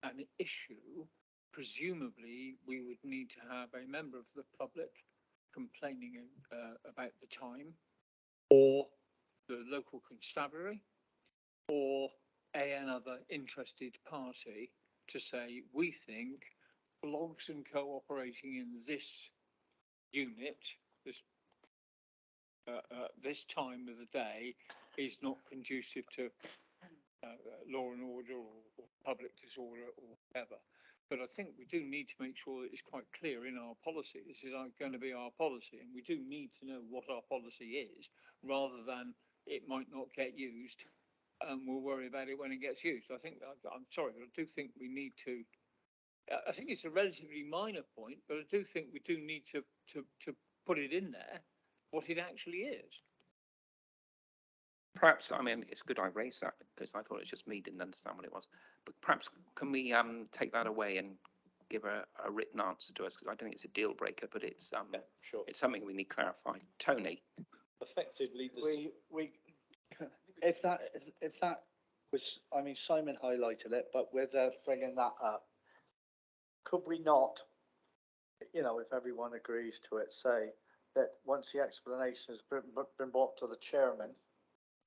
an issue, presumably we would need to have a member of the public complaining about the time, or the local constabulary, or another interested party to say, we think blogs and cooperating in this unit, this time of the day is not conducive to law and order or public disorder or whatever. But I think we do need to make sure that it's quite clear in our policy. This is going to be our policy, and we do need to know what our policy is, rather than it might not get used, and we'll worry about it when it gets used. I think, I'm sorry, but I do think we need to. I think it's a relatively minor point, but I do think we do need to put it in there, what it actually is. Perhaps, I mean, it's good I raised that because I thought it was just me didn't understand what it was. But perhaps can we take that away and give a written answer to us, because I don't think it's a deal breaker, but it's Sure. it's something we need clarified. Tony. Effectively, If that was, I mean, Simon highlighted it, but with bringing that up, could we not, if everyone agrees to it, say that once the explanation has been brought to the chairman,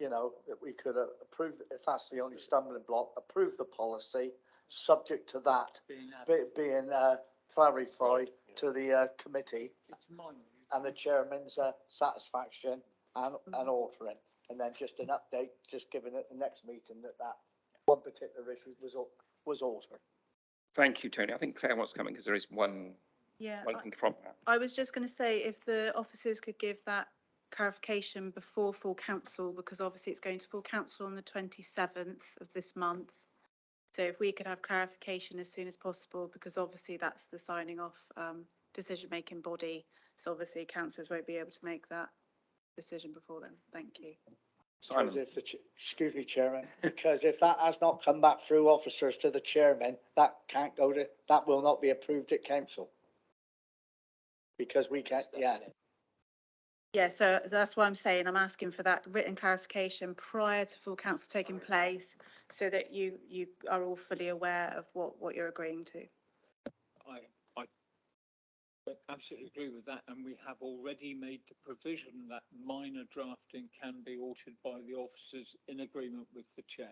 that we could approve, if that's the only stumbling block, approve the policy, subject to that being clarified to the committee and the chairman's satisfaction and altering, and then just an update, just given at the next meeting that one particular issue was altered. Thank you, Tony. I think Claire wants to come in because there is one thing from that. I was just going to say, if the officers could give that clarification before full council, because obviously it's going to full council on the 27th of this month. So if we could have clarification as soon as possible, because obviously that's the signing off decision-making body. So obviously councillors won't be able to make that decision before then. Thank you. Because if excuse me, Chairman, because if that has not come back through officers to the chairman, that will not be approved at council. Because we can't, Yeah, so that's why I'm saying I'm asking for that written clarification prior to full council taking place, so that you are all fully aware of what you're agreeing to. I absolutely agree with that, and we have already made the provision that minor drafting can be altered by the officers in agreement with the chair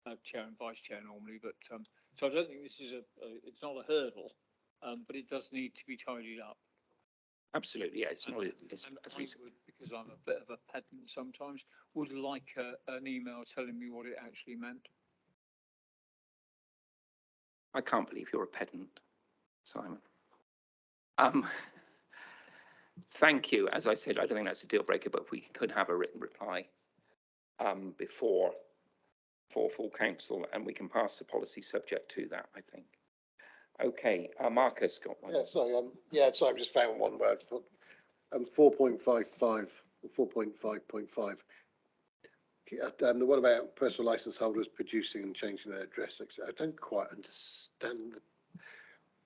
and vice chair normally. But so I don't think this is it's not a hurdle, but it does need to be tidied up. Absolutely, yeah. It's not. As we said, because I'm a bit of a pedant sometimes, would like an email telling me what it actually meant. I can't believe you're a pedant, Simon. Thank you. As I said, I don't think that's a deal breaker, but if we could have a written reply before full council, and we can pass the policy subject to that, I think. Okay, Marcus got one. Yeah, sorry. Sorry, I've just found one word. 4.55 or 4.5.5. The one about personal license holders producing and changing their address, etc. I don't quite understand.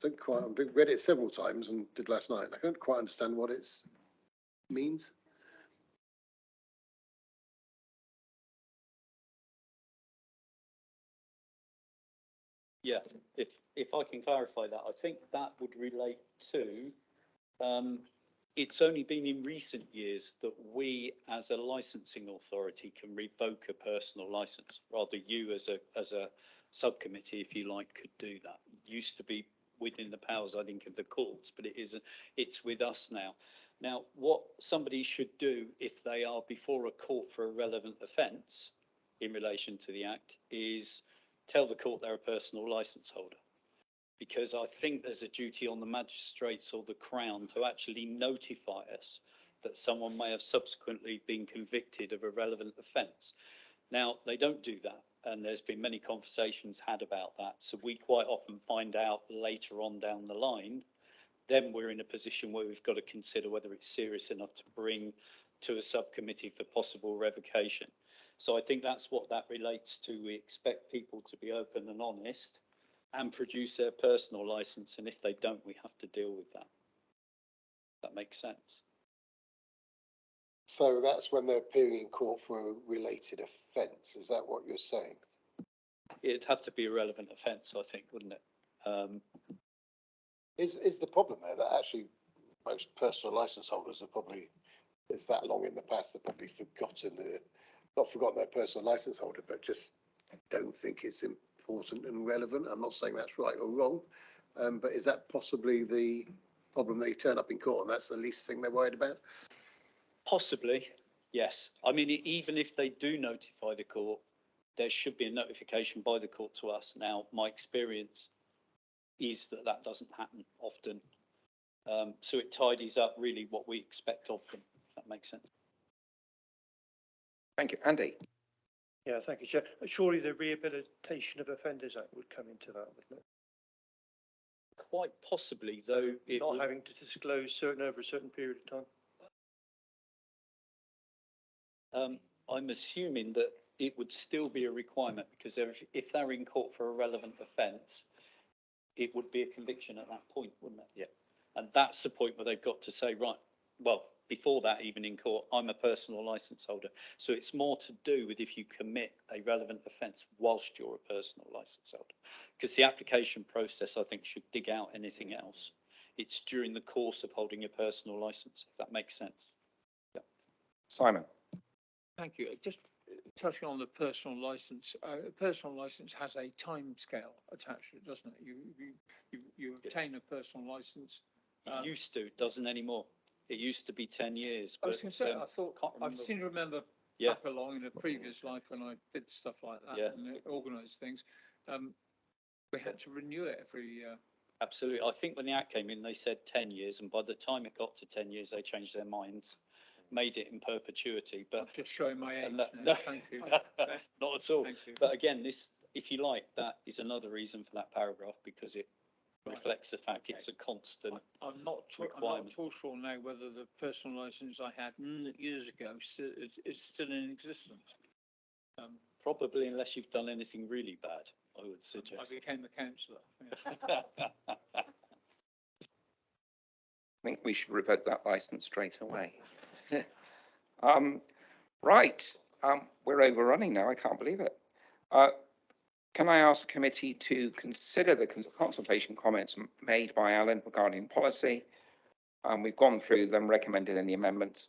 I've read it several times and did last night. I don't quite understand what it means. yeah, if I can clarify that, I think that would relate to, it's only been in recent years that we as a licensing authority can revoke a personal license. Rather, you as a subcommittee, if you like, could do that. It used to be within the powers, I think, of the courts, but it's with us now. Now, what somebody should do if they are before a court for a relevant offence in relation to the Act is tell the court they're a personal licence holder. Because I think there's a duty on the magistrates or the Crown to actually notify us that someone may have subsequently been convicted of a relevant offence. Now, they don't do that. and there's been many conversations had about that. So we quite often find out later on down the line, then we're in a position where we've got to consider whether it's serious enough to bring to a subcommittee for possible revocation. So I think that's what that relates to. We expect people to be open and honest and produce their personal licence, and if they don't, we have to deal with that. That makes sense. So that's when they're appearing in court for a related offence, is that what you're saying? It'd have to be a relevant offence, I think, wouldn't it? Is the problem there that actually most personal licence holders are probably, it's that long in the past, they've probably not forgotten their personal licence holder, but just don't think it's important and relevant. I'm not saying that's right or wrong, but is that possibly the problem? They turn up in court and that's the least thing they're worried about? Possibly, yes. I mean, even if they do notify the court, there should be a notification by the court to us. Now, my experience is that that doesn't happen often. So it tidies up really what we expect of them, if that makes sense. Thank you. Andy? Yeah, thank you, Chair. Surely the Rehabilitation of Offenders Act would come into that, wouldn't it? Quite possibly, though, it Not would, having to disclose over a certain period of time. I'm assuming that it would still be a requirement, because if they're in court for a relevant offence, it would be a conviction at that point, wouldn't it? Yeah. And that's the point where they've got to say, right, well, before that, even in court, I'm a personal licence holder. So it's more to do with if you commit a relevant offence whilst you're a personal licence holder. Because the application process, I think, should dig out anything else. It's during the course of holding your personal licence, if that makes sense. Yeah. Simon? Thank you. Just touching on the personal license, a personal license has a time scale attached to it, doesn't it? You obtain a personal license. It used to, it doesn't anymore. It used to be 10 years. I was but, going to say, I can't remember. seem to remember Yeah. back along in a previous life when I did stuff like that Yeah. and organised things. We had to renew it every year. Absolutely. I think when the Act came in, they said 10 years, and by the time it got to 10 years, they changed their minds, made it in perpetuity. But I'm just showing my age and now. no, Thank you. not at all. Thank you. But again, this, if you like, that is another reason for that paragraph, because it reflects the fact it's a constant. I'm not at all sure now whether the personal licence I had years ago is still in existence. Probably, unless you've done anything really bad, I would suggest. I became a counsellor. Yeah. I think we should revoke that licence straight away. Right, we're overrunning now. I can't believe it. Can I ask the committee to consider the consultation comments made by Alan regarding policy? We've gone through them, recommended any amendments.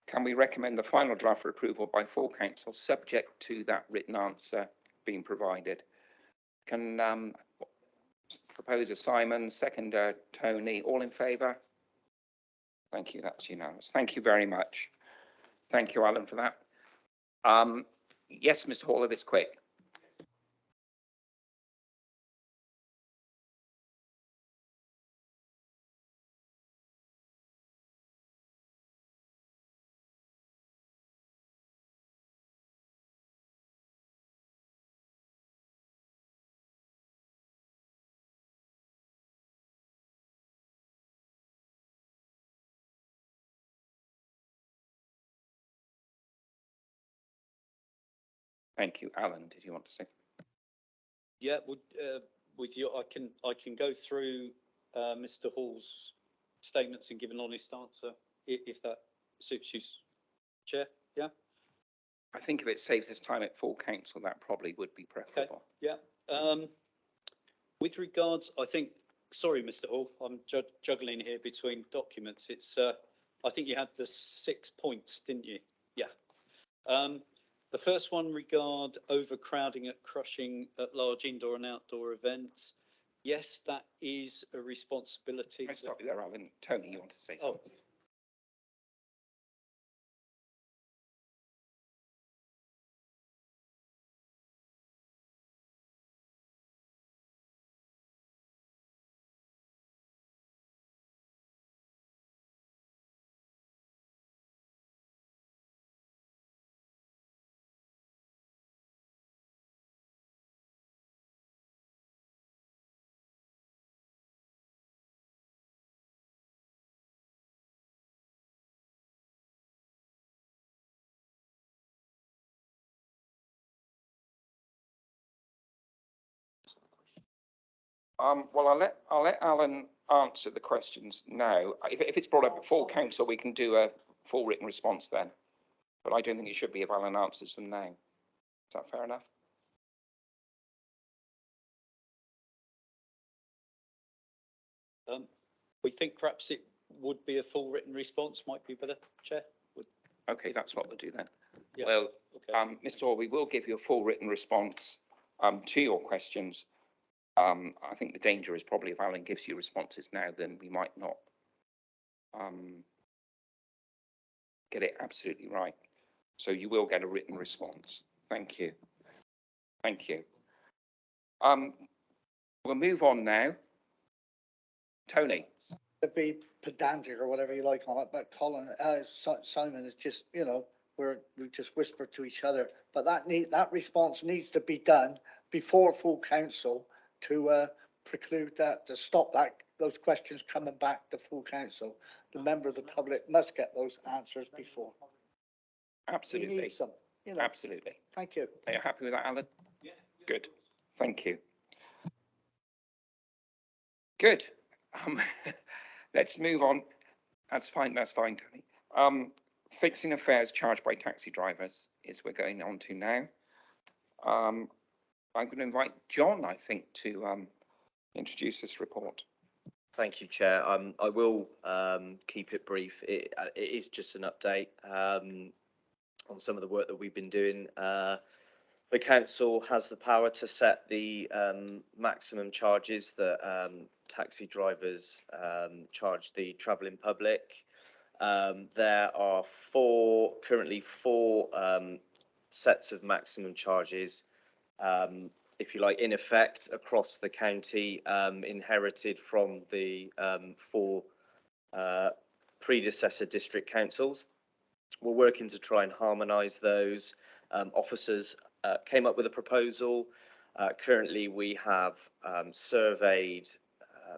Can we recommend the final draft for approval by full council, subject to that written answer being provided? Can proposer Simon, seconder Tony, all in favour? Thank you, that's unanimous. Thank you very much. Thank you, Alan, for that. Yes, Mr. Hall, if it's quick. Thank you, Alan. Did you want to say? Yeah, with you, I can go through Mr. Hall's statements and give an honest answer if that suits you, Chair. Yeah. I think if it saves us time at full council, that probably would be preferable. Okay. Yeah. With regards, I think. Sorry, Mr. Hall, I'm juggling here between documents. It's. I think you had the 6 points, didn't you? Yeah. The first one regard overcrowding at crushing at large indoor and outdoor events. Yes, that is a responsibility. I stop you there, Alan. Tony, you want to say something? Oh, Well, I'll let Alan answer the questions now. If it's brought up at full council, we can do a full written response then. But I don't think it should be if Alan answers them now. Is that fair enough? We think perhaps it would be a full written response, might be better, Chair. Okay, that's what we'll do then. Yeah, Well, okay. Mr. Hall, we will give you a full written response to your questions. I think the danger is probably if Alan gives you responses now, then we might not get it absolutely right. So you will get a written response. Thank you. Thank you. We'll move on now. Tony. To be pedantic or whatever you like on it, but Simon is just, you know, we just whisper to each other, but that response needs to be done before full council to preclude that, to stop those questions coming back to full council. The member of the public must get those answers before. We Absolutely. need some, you know. Absolutely. Thank you. Are you happy with that, Alan? Yeah. Good. Thank you. Good. Let's move on. That's fine. That's fine, Tony. Fixing fares charged by taxi drivers is we're going on to now. I'm going to invite John, I think, to introduce this report. Thank you, Chair. I will keep it brief. It is just an update on some of the work that we've been doing. The council has the power to set the maximum charges that taxi drivers charge the travelling public. There are currently four sets of maximum charges, if you like, in effect across the county, inherited from the four predecessor district councils. We're working to try and harmonise those. Officers came up with a proposal. Currently, we have surveyed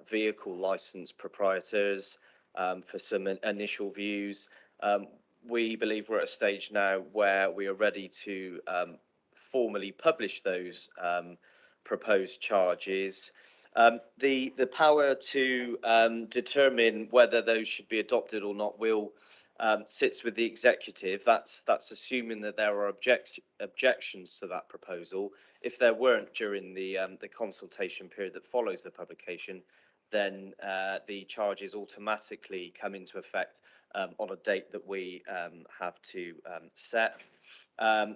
vehicle licence proprietors for some initial views. We believe we're at a stage now where we are ready to formally publish those proposed charges. The power to determine whether those should be adopted or not sits with the executive. That's assuming that there are objections to that proposal. If there weren't during the consultation period that follows the publication, then the charges automatically come into effect on a date that we have to set.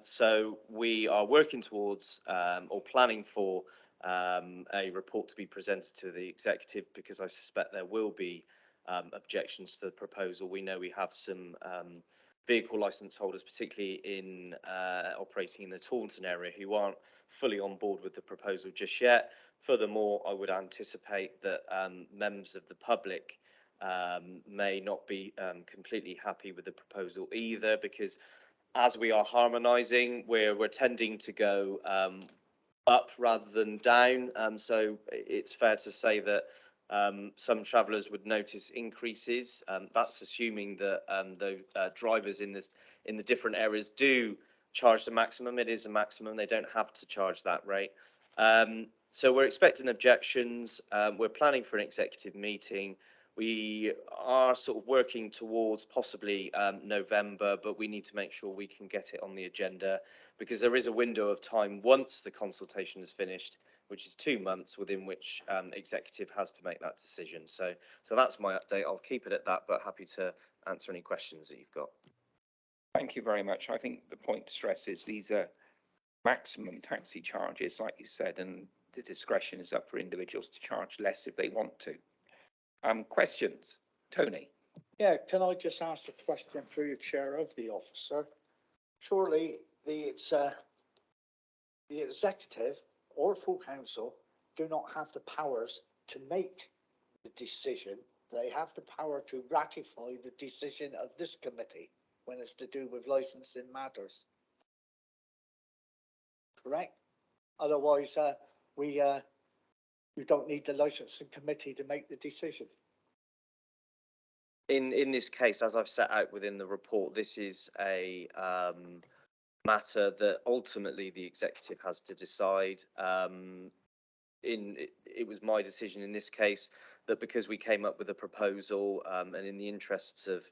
So we are working towards or planning for a report to be presented to the executive, because I suspect there will be objections to the proposal. We know we have some vehicle licence holders, particularly in operating in the Taunton area, who aren't fully on board with the proposal just yet. Furthermore, I would anticipate that members of the public may not be completely happy with the proposal either, because as we are harmonising, we're tending to go up rather than down. So it's fair to say that some travellers would notice increases. That's assuming that the drivers in the different areas do charge the maximum. It is a maximum. They don't have to charge that rate. So we're expecting objections. We're planning for an executive meeting. We are sort of working towards possibly November, but we need to make sure we can get it on the agenda, because there is a window of time once the consultation is finished, which is 2 months, within which executive has to make that decision. So that's my update. I'll keep it at that, but happy to answer any questions that you've got. Thank you very much. I think the point to stress is these are maximum taxi charges, like you said, and the discretion is up for individuals to charge less if they want to. Questions? Tony? Yeah, can I just ask a question through the chair of the officer? Surely the executive or full council do not have the powers to make the decision. They have the power to ratify the decision of this committee when it's to do with licensing matters. Correct? Otherwise, we don't need the licensing committee to make the decision. In this case, as I've set out within the report, this is a matter that ultimately the executive has to decide. it was my decision in this case that because we came up with a proposal, and in the interests of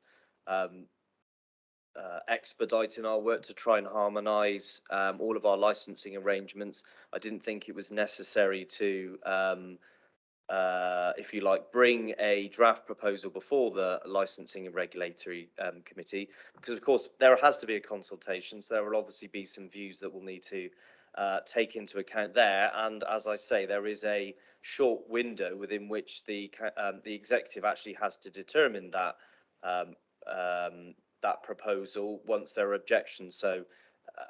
expediting our work to try and harmonise all of our licensing arrangements, I didn't think it was necessary to, if you like, bring a draft proposal before the licensing and regulatory committee, because of course there has to be a consultation, so there will obviously be some views that we'll need to take into account there. And as I say, there is a short window within which the executive actually has to determine that that proposal once there are objections. So,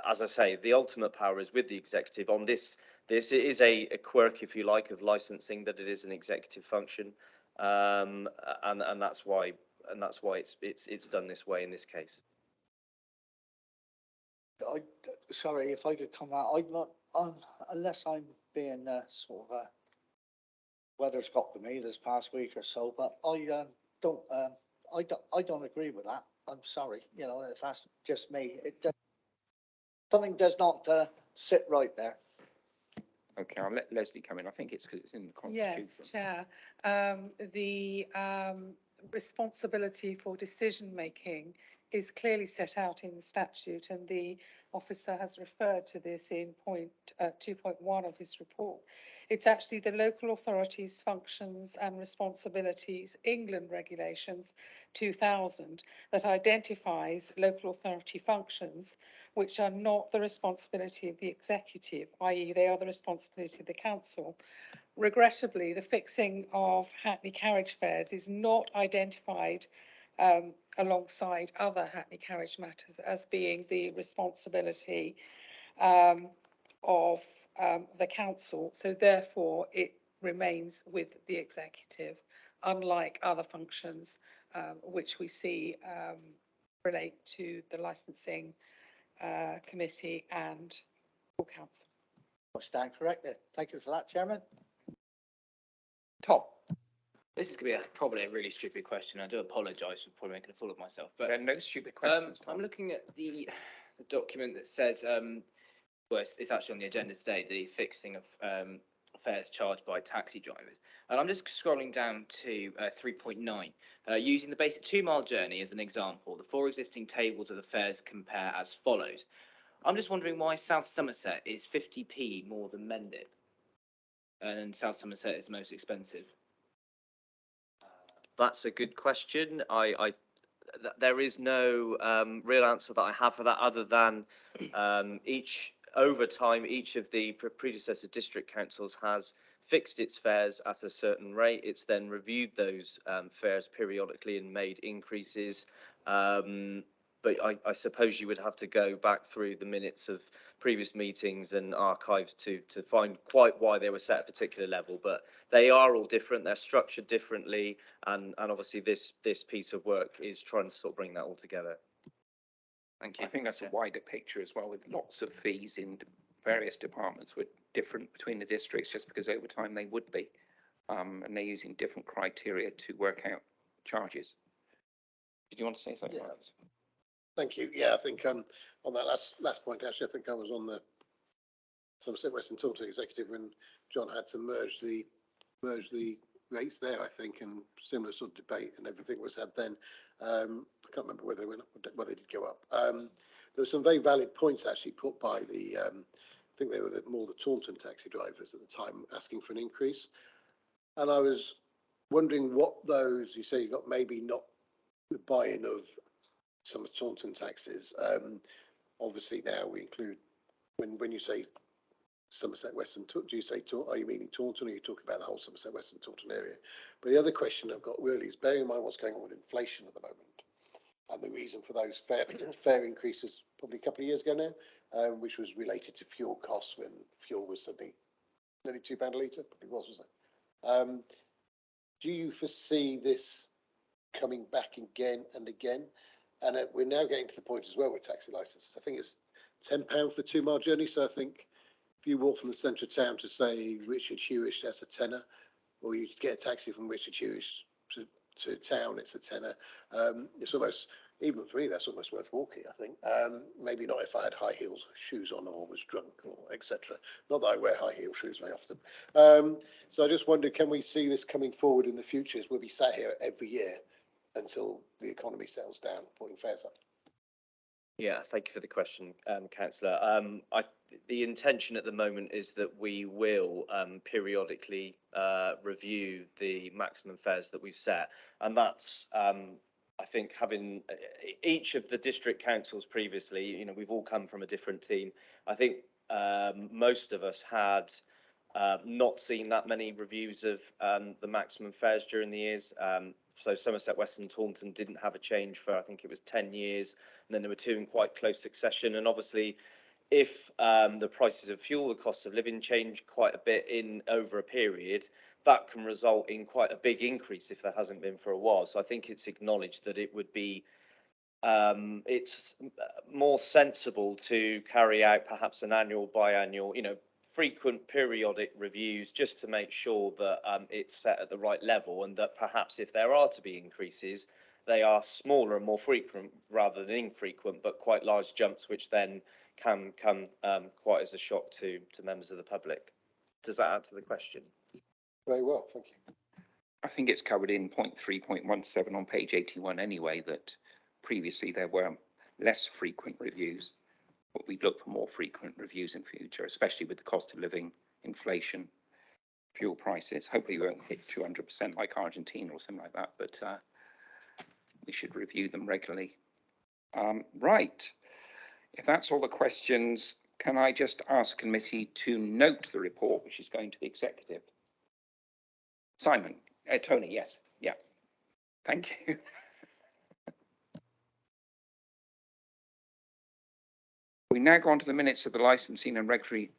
as I say, the ultimate power is with the executive on this. This is a quirk, if you like, of licensing, that it is an executive function, and that's why it's done this way in this case. Sorry, if I could come out, I'm not, unless I'm being sort of weather's got to me this past week or so, but I don't agree with that. I'm sorry, you know, if that's just me, something does not sit right there. Okay, I'll let Leslie come in. I think it's because it's in the constitution. Yes, Chair. The responsibility for decision making is clearly set out in the statute, and the officer has referred to this in point 2.1 of his report. It's actually the Local Authorities Functions and Responsibilities England Regulations 2000 that identifies local authority functions which are not the responsibility of the executive, i.e. they are the responsibility of the council. Regrettably, the fixing of Hackney carriage fares is not identified alongside other Hackney carriage matters as being the responsibility of the council. So therefore, it remains with the executive, unlike other functions which we see relate to the licensing committee and full council. I stand corrected. Thank you for that, Chairman. Tom, This is going to be probably a really stupid question. I do apologise for probably making a fool of myself. there But are no stupid questions. I'm looking at the document that says, well, it's actually on the agenda today, the fixing of fares charged by taxi drivers. And I'm just scrolling down to 3.9, using the basic 2-mile journey as an example. The 4 existing tables of the fares compare as follows. I'm just wondering why South Somerset is 50p more than Mendip, and South Somerset is the most expensive. That's a good question. There is no real answer that I have for that, other than over time, each of the predecessor district councils has fixed its fares at a certain rate. It's then reviewed those fares periodically and made increases. But I suppose you would have to go back through the minutes of previous meetings and archives to find quite why they were set at a particular level. But they are all different. They're structured differently, and obviously this piece of work is trying to sort of bring that all together. Thank you. I think that's a wider picture as well, with lots of fees in various departments were different between the districts, just because over time they would be, and they're using different criteria to work out charges. Did you want to say something? Yeah. Thank you. Yeah, I think on that last point, actually, I think I was on the Somerset Western Taunton executive when John had to merge the rates there, I think, and similar sort of debate and everything was had then. I can't remember whether they did go up. There were some very valid points actually put by the, I think they were more the Taunton taxi drivers at the time asking for an increase. And I was wondering what those, you say you got maybe not the buy-in of some of Taunton taxis. Obviously now we include, when you say Somerset Western, do you say, are you meaning Taunton, or are you talking about the whole Somerset Western Taunton area? But the other question I've got really is, bearing in mind what's going on with inflation at the moment, and the reason for those fare increases probably a couple of years ago now, which was related to fuel costs when fuel was suddenly nearly £2 a litre, probably wasn't it? Do you foresee this coming back again and again? And we're now getting to the point as well with taxi licenses. I think it's £10 for a 2-mile journey. So I think if you walk from the centre of town to, say, Richard Hewish, that's a tenner, or you get a taxi from Richard Hewish to town, it's a tenner. It's almost even for me, that's almost worth walking, I think. Maybe not if I had high heels shoes on or was drunk or etc. Not that I wear high heel shoes very often. So I just wondered, can we see this coming forward in the future? We'll be sat here every year until the economy settles down, putting fares up. Yeah, thank you for the question, councillor. The intention at the moment is that we will periodically review the maximum fares that we've set, and that's I think having each of the district councils previously, you know, we've all come from a different team. I think most of us had not seen that many reviews of the maximum fares during the years. So Somerset West and Taunton didn't have a change for, I think it was 10 years. And then there were two in quite close succession. And obviously, if the prices of fuel, the cost of living change quite a bit in over a period, that can result in quite a big increase if there hasn't been for a while. So I think it's acknowledged that it would be it's more sensible to carry out perhaps an annual, biannual, you know, frequent periodic reviews just to make sure that it's set at the right level, and that perhaps if there are to be increases, they are smaller and more frequent rather than infrequent, but quite large jumps, which then can come quite as a shock to members of the public. Does that answer the question? Very well, thank you. I think it's covered in point 3.17 on page 81 anyway, that previously there were less frequent reviews, but we'd look for more frequent reviews in future, especially with the cost of living, inflation, fuel prices. Hopefully we won't hit 200% like Argentina or something like that, but we should review them regularly. Right, if that's all the questions, can I just ask committee to note the report, which is going to the executive? Simon, Tony, yes, yeah, thank you. We now go on to the minutes of the licensing and regulatory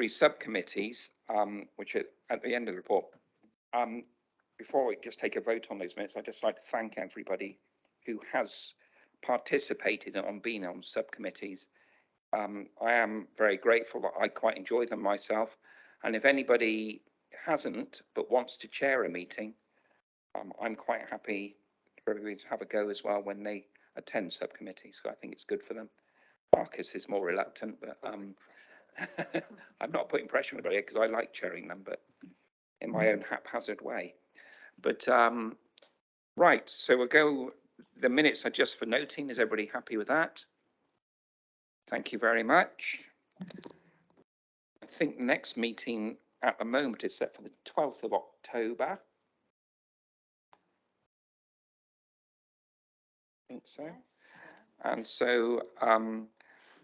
subcommittees, which are at the end of the report. Before we just take a vote on those minutes, I'd just like to thank everybody who has participated on being on subcommittees. I am very grateful that I quite enjoy them myself. And if anybody hasn't but wants to chair a meeting, I'm quite happy for everybody to have a go as well when they attend subcommittees. So I think it's good for them. Marcus is more reluctant, but I'm not putting pressure on anybody because I like chairing them, but in my own haphazard way. But right, so we'll go. The minutes are just for noting. Is everybody happy with that? Thank you very much. I think the next meeting at the moment is set for the 12th of October. I think so. Yes. And so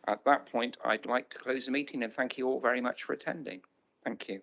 at that point, I'd like to close the meeting and thank you all very much for attending. Thank you.